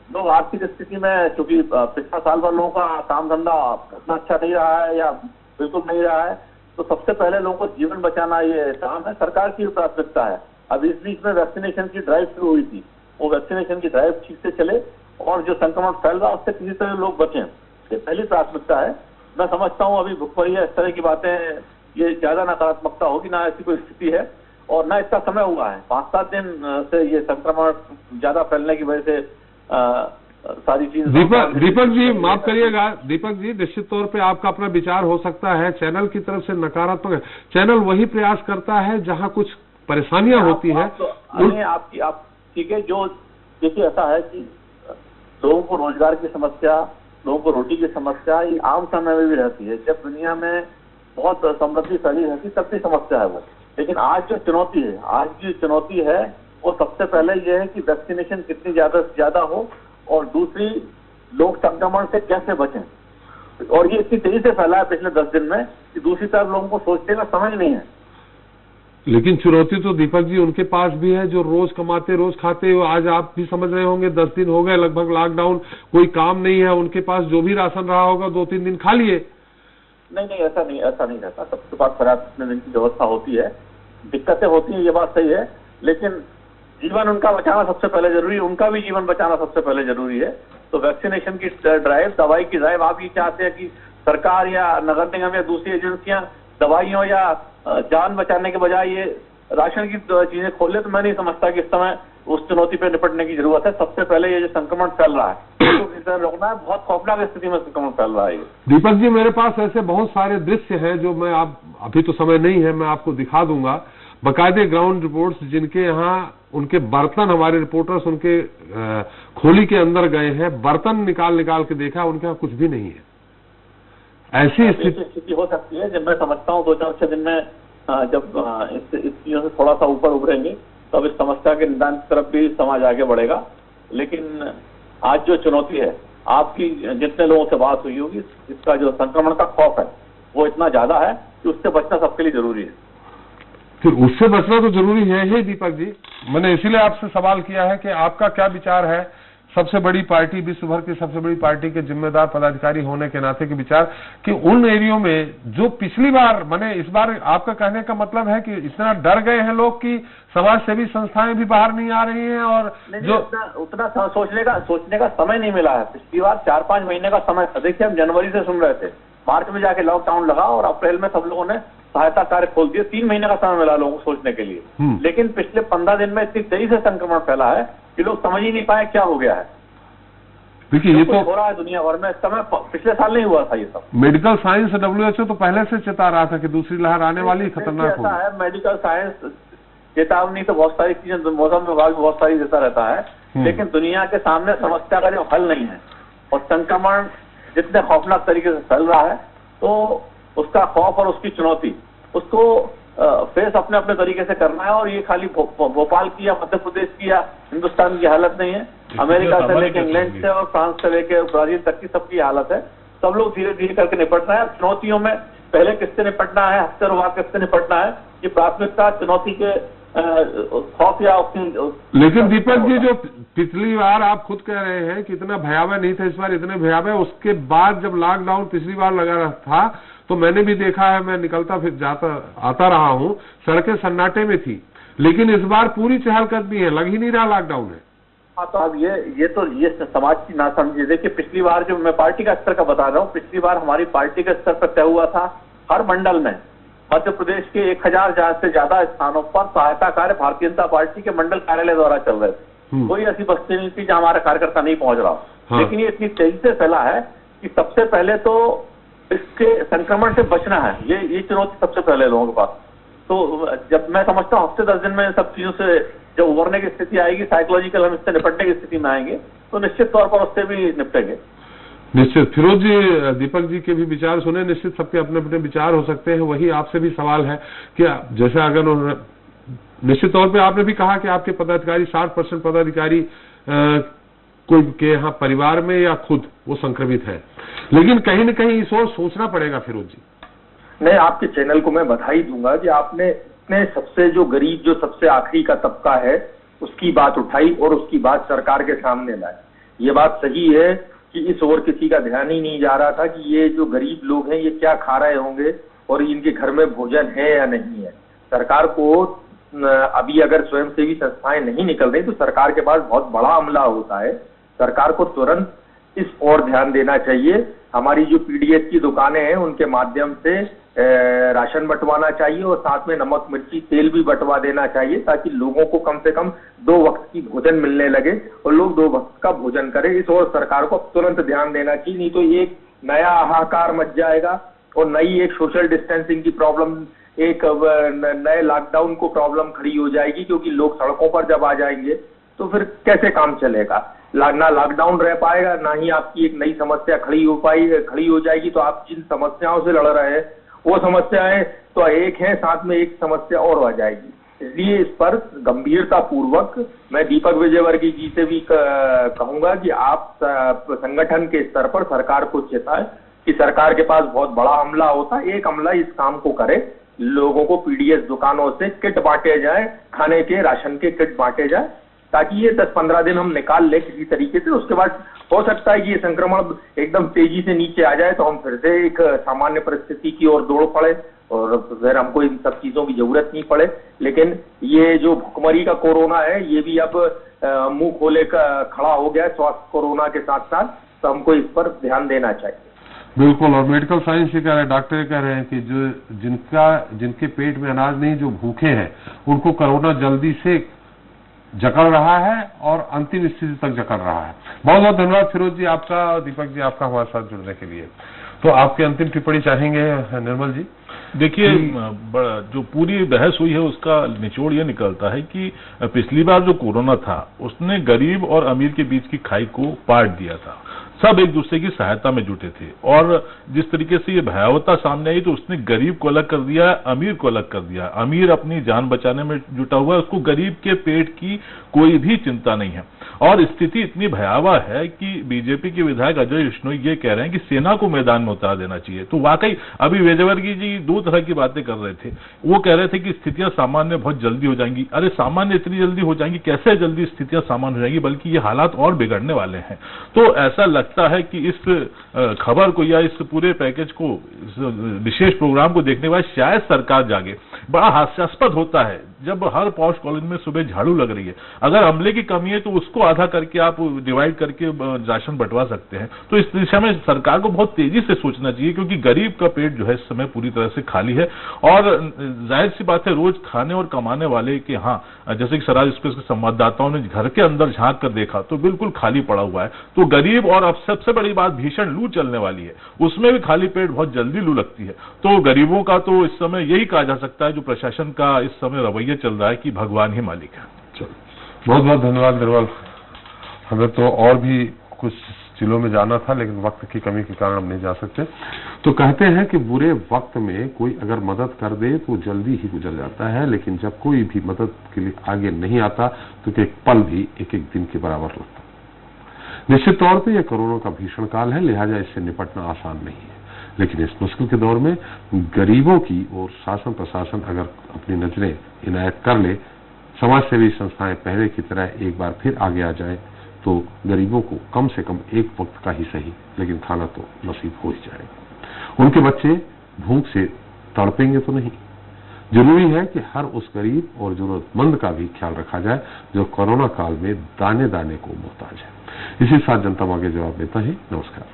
Speaker 15: लोग आर्थिक स्थिति में, चूंकि पिछला साल भर लोगों का काम धंधा उतना अच्छा नहीं रहा है या बिल्कुल नहीं रहा है, तो सबसे पहले लोगों को जीवन बचाना ये काम है, सरकार की प्राथमिकता है। अब इस बीच में वैक्सीनेशन की ड्राइव शुरू हुई थी, वो वैक्सीनेशन की ड्राइव ठीक से चले और जो संक्रमण फैल रहा है उससे किसी तरह लोग बचें, ये पहली प्राथमिकता है। मैं समझता हूँ अभी भुखमरी है, इस तरह की बातें, ये ज्यादा नकारात्मकता होगी, ना ऐसी कोई स्थिति है और ना इसका समय हुआ है। 5-7 दिन से ये संक्रमण ज्यादा फैलने की वजह से सारी चीज।
Speaker 3: दीपक जी माफ करिएगा, दीपक जी निश्चित तौर पे आपका अपना विचार हो सकता है, चैनल की तरफ से नकारात्मक है। चैनल वही प्रयास करता है जहां कुछ परेशानियां होती है।
Speaker 15: आप ठीक है, जो देखिए ऐसा है कि लोगों को रोजगार की समस्या, लोगों को रोटी की समस्या ये आम समय में भी रहती है। जब दुनिया में बहुत समृद्धि फैली रहती तब भी समस्या है वो। लेकिन आज जो चुनौती है, आज की चुनौती है वो सबसे पहले ये है कि वैक्सीनेशन कितनी ज्यादा से ज्यादा हो और दूसरी लोग संक्रमण से कैसे बचें। और ये इतनी तेजी से फैला है पिछले 10 दिन में कि दूसरी तरफ लोगों को सोचने का समय नहीं है।
Speaker 3: लेकिन चुनौती तो दीपक जी उनके पास भी है जो रोज कमाते रोज खाते हो। आज आप भी समझ रहे होंगे 10 दिन हो गए लगभग लॉकडाउन, कोई काम नहीं है, उनके पास जो भी राशन रहा होगा 2-3 दिन खा लिए।
Speaker 15: नहीं, ऐसा नहीं रहता। सबके पास पर्याप्त दिन की व्यवस्था होती है, दिक्कतें होती हैं, ये बात सही है, लेकिन जीवन उनका बचाना सबसे पहले जरूरी है, उनका भी जीवन बचाना सबसे पहले जरूरी है। तो वैक्सीनेशन की ड्राइव, दवाई की ड्राइव, आप ये चाहते हैं कि सरकार या नगर निगम या दूसरी एजेंसियां दवाइयों या जान बचाने के बजाय ये राशन की चीजें खोले, तो मैं नहीं समझता कि इस समय उस चुनौती पर निपटने की जरूरत है। सबसे पहले ये जो संक्रमण फैल रहा है तो किस तरह रोकना है, बहुत खौफनाक स्थिति में संक्रमण फैल रहा है।
Speaker 3: दीपक जी मेरे पास ऐसे बहुत सारे दृश्य हैं जो मैं आप, अभी तो समय नहीं है, मैं आपको दिखा दूंगा, बकायदे ग्राउंड रिपोर्ट्स जिनके यहाँ उनके बर्तन, हमारे रिपोर्टर्स उनके खोली के अंदर गए हैं, बर्तन निकाल के देखा, उनके यहाँ कुछ भी नहीं है। ऐसी
Speaker 15: स्थिति हो सकती है। जब मैं समझता हूँ 2-4-6 दिन में जब इस चीजों से थोड़ा सा ऊपर उभरेंगे तब इस समस्या के निदान की तरफ भी समाज आगे बढ़ेगा। लेकिन आज जो चुनौती है, आपकी जितने लोगों से बात हुई होगी, इसका जो संक्रमण का खौफ है वो इतना ज्यादा है कि उससे बचना सबके लिए जरूरी है।
Speaker 3: फिर उससे बचना तो जरूरी है ही दीपक जी। मैंने इसीलिए आपसे सवाल किया है कि आपका क्या विचार है, सबसे बड़ी पार्टी, विश्व भर की सबसे बड़ी पार्टी के जिम्मेदार पदाधिकारी होने के नाते के विचार कि उन एरियो में जो पिछली बार, मैंने इस बार आपका कहने का मतलब है कि इतना डर गए हैं लोग कि समाज सेवी संस्थाएं भी बाहर नहीं आ रही हैं और जो
Speaker 15: उतना सोचने का समय नहीं मिला है। पिछली बार 4-5 महीने का समय था। देखिए, हम जनवरी से सुन रहे थे, मार्च में जाके लॉकडाउन लगा और अप्रैल में सब लोगों ने सहायता कार्य खोल दिए। 3 महीने का समय मिला लोगों को सोचने के लिए। लेकिन पिछले 15 दिन में इतनी तेजी से संक्रमण फैला है कि लोग समझ ही नहीं पाए क्या हो गया है।
Speaker 3: देखिए, ये तो
Speaker 15: हो रहा है दुनिया भर में, इस समय पिछले साल नहीं हुआ था ये सब।
Speaker 3: मेडिकल साइंस WHO तो पहले से चेता रहा था कि दूसरी लहर आने वाली खतरनाक होगी।
Speaker 15: ऐसा है, मेडिकल साइंस चेतावनी तो बहुत सारी चीजें, मौसम विभाग बहुत सारी देता रहता है, लेकिन दुनिया के सामने समस्या का जो हल नहीं है और संक्रमण जितने खौफनाक तरीके से फैल रहा है तो उसका खौफ और उसकी चुनौती, उसको फेस अपने अपने तरीके से करना है। और ये खाली भोपाल की या मध्य प्रदेश की या हिंदुस्तान की हालत नहीं है, अमेरिका से लेकर इंग्लैंड से और फ्रांस से लेकर ब्राजील तक की सबकी हालत है। सब लोग धीरे धीरे करके निपट रहे हैं। चुनौतियों में पहले किससे निपटना है, हफ्ते बाद किससे निपटना है, ये प्राथमिकता चुनौती के खौफ या उसकी।
Speaker 3: लेकिन दीपक जी, जो पिछली बार आप खुद कह रहे हैं कि इतना भयावह नहीं था, इस बार इतने भयावह, उसके बाद जब लॉकडाउन पिछली बार लगा था तो मैंने भी देखा है, मैं निकलता फिर जाता आता रहा हूं, सड़कें सन्नाटे में थी, लेकिन इस बार पूरी चहलकदमी है, लग ही नहीं रहा लॉकडाउन है।
Speaker 15: हाँ, तो अब ये समाज की ना समझिए। देखिए पिछली बार जो मैं पार्टी का स्तर का बता रहा हूँ, पिछली बार हमारी पार्टी के स्तर पर तय हुआ था हर मंडल में मध्य प्रदेश के 1000 से ज्यादा स्थानों पर सहायता कार्य भारतीय जनता पार्टी के मंडल कार्यालय द्वारा चल रहे थे। कोई ऐसी बस्ती नहीं थी जहां हमारा कार्यकर्ता नहीं पहुंच रहा। हाँ। लेकिन ये इतनी तेजी से फैला है कि सबसे पहले तो इसके संक्रमण से बचना है, ये चुनौती सबसे पहले लोगों के पास। तो जब मैं समझता हूँ हफ्ते 10 दिन में सब चीजों से जब उभरने की स्थिति आएगी, साइकोलॉजिकल हम इससे निपटने की स्थिति में आएंगे, तो निश्चित तौर पर उससे भी निपटेंगे।
Speaker 3: निश्चित। फिरोज जी, दीपक जी के भी विचार सुने, निश्चित सबके अपने अपने विचार हो सकते हैं। वही आपसे भी सवाल है कि जैसे अगर निश्चित तौर पे आपने भी कहा कि आपके पदाधिकारी 60% पदाधिकारी कोई के यहाँ परिवार में या खुद वो संक्रमित है, लेकिन कहीं न कहीं इस ओर सोचना पड़ेगा। फिरोज जी,
Speaker 14: नहीं, आपके चैनल को मैं बधाई दूंगा कि आपने सबसे जो गरीब, जो सबसे आखिरी का तबका है, उसकी बात उठाई और उसकी बात सरकार के सामने लाई। ये बात सही है कि इस ओर किसी का ध्यान ही नहीं जा रहा था कि ये जो गरीब लोग हैं ये क्या खा रहे होंगे और इनके घर में भोजन है या नहीं है। सरकार को अभी अगर स्वयंसेवी संस्थाएं नहीं निकल रही तो सरकार के पास बहुत बड़ा अमला होता है। सरकार को तुरंत इस ओर ध्यान देना चाहिए। हमारी जो पीडीएस की दुकानें हैं उनके माध्यम से राशन बंटवाना चाहिए और साथ में नमक, मिर्ची, तेल भी बंटवा देना चाहिए, ताकि लोगों को कम से कम 2 वक्त की भोजन मिलने लगे और लोग 2 वक्त का भोजन करें। इस ओर सरकार को तुरंत ध्यान देना चाहिए, नहीं तो एक नया हाहाकार मच जाएगा और नई एक सोशल डिस्टेंसिंग की प्रॉब्लम, एक नए लॉकडाउन को प्रॉब्लम खड़ी हो जाएगी, क्योंकि लोग सड़कों पर जब आ जाएंगे तो फिर कैसे काम चलेगा। ना लॉकडाउन रह पाएगा, ना ही आपकी एक नई समस्या खड़ी हो जाएगी। तो आप जिन समस्याओं से लड़ रहे हैं वो समस्याएं तो एक है, साथ में एक समस्या और आ जाएगी। इसलिए इस पर गंभीरता पूर्वक मैं दीपक विजयवर्गीय जी से भी कहूंगा कि आप संगठन के स्तर पर सरकार को चेताएं कि सरकार के पास बहुत बड़ा अमला होता है, एक अमला इस काम को करे। लोगों को पीडीएस दुकानों से किट बांटे जाए, खाने के राशन के किट बांटे जाए, ताकि ये 10-15 दिन हम निकाल ले किसी तरीके से। उसके बाद हो सकता है कि ये संक्रमण एकदम तेजी से नीचे आ जाए तो हम फिर से एक सामान्य परिस्थिति की ओर दौड़ पड़े और फिर हमको इन सब चीजों की जरूरत नहीं पड़े। लेकिन ये जो भुखमरी का कोरोना है ये भी अब मुंह खोले खड़ा हो गया है स्वास्थ्य कोरोना के साथ साथ, तो हमको इस पर ध्यान देना चाहिए।
Speaker 3: बिल्कुल। और मेडिकल साइंस ये कह रहे हैं, डॉक्टर कह रहे हैं कि जो जिनके पेट में अनाज नहीं, जो भूखे हैं, उनको कोरोना जल्दी से जकड़ रहा है और अंतिम स्थिति तक जकड़ रहा है। बहुत बहुत धन्यवाद फिरोज जी आपका, दीपक जी आपका हमारे साथ जुड़ने के लिए। तो आपकी अंतिम टिप्पणी चाहेंगे निर्मल जी?
Speaker 11: देखिए, जो पूरी बहस हुई है उसका निचोड़ ये निकलता है कि पिछली बार जो कोरोना था उसने गरीब और अमीर के बीच की खाई को पाट दिया था। सब एक दूसरे की सहायता में जुटे थे और जिस तरीके से ये भयावहता सामने आई तो उसने गरीब को अलग कर दिया, अमीर को अलग कर दिया। अमीर अपनी जान बचाने में जुटा हुआ है, उसको गरीब के पेट की कोई भी चिंता नहीं है। और स्थिति इतनी भयावह है कि बीजेपी के विधायक अजय विश्नोई ये कह रहे हैं कि सेना को मैदान में उतार देना चाहिए। तो वाकई अभी विजयवर्गीय जी 2 तरह की बातें कर रहे थे। वो कह रहे थे कि स्थितियां सामान्य बहुत जल्दी हो जाएंगी। अरे सामान्य इतनी जल्दी हो जाएंगी कैसे? जल्दी स्थितियां सामान्य हो जाएंगी, बल्कि ये हालात और बिगड़ने वाले हैं। तो ऐसा लगता है कि इस खबर को या इस पूरे पैकेज को, इस विशेष प्रोग्राम को देखने के बाद शायद सरकार जागे। बड़ा हास्यास्पद होता है जब हर पॉश कॉलोनी में सुबह झाड़ू लग रही है, अगर अमले की कमी है तो उसको आधा करके आप डिवाइड करके राशन बंटवा सकते हैं। तो इस दिशा में सरकार को बहुत तेजी से सोचना चाहिए, क्योंकि गरीब का पेट जो है इस समय पूरी तरह से खाली है। और जाहिर सी बात है, रोज खाने और कमाने वाले के यहाँ, जैसे कि स्वराज एक्सप्रेस के संवाददाताओं ने घर के अंदर झांक कर देखा तो बिल्कुल खाली पड़ा हुआ है। तो गरीब, और अब सबसे बड़ी बात, भीषण लू चलने वाली है, उसमें भी खाली पेट बहुत जल्दी लू लगती है। तो गरीबों का तो इस समय यही कहा जा सकता है, जो प्रशासन का इस समय रवैया चल रहा है, कि भगवान ही मालिक है।
Speaker 3: बहुत बहुत धन्यवाद निर्मल। हमें तो और भी कुछ जिलों में जाना था, लेकिन वक्त की कमी के कारण हम नहीं जा सकते। तो कहते हैं कि बुरे वक्त में कोई अगर मदद कर दे तो जल्दी ही गुजर जाता है, लेकिन जब कोई भी मदद के लिए आगे नहीं आता तो एक पल भी एक एक दिन के बराबर लगता। निश्चित तौर पर यह कोरोना का भीषण काल है, लिहाजा इससे निपटना आसान नहीं है। लेकिन इस मुश्किल के दौर में गरीबों की और शासन प्रशासन अगर अपनी नजरें इनायत कर ले समाजसेवी संस्थाएं पहले की तरह एक बार फिर आगे आ जाए तो गरीबों को कम से कम एक वक्त का ही सही लेकिन खाना तो नसीब हो ही जाएगा। उनके बच्चे भूख से तड़पेंगे तो नहीं। जरूरी है कि हर उस गरीब और जरूरतमंद का भी ख्याल रखा जाए जो कोरोना काल में दाने दाने को मोहताज है। इसी साथ जनता मांगे जवाब देता है। नमस्कार।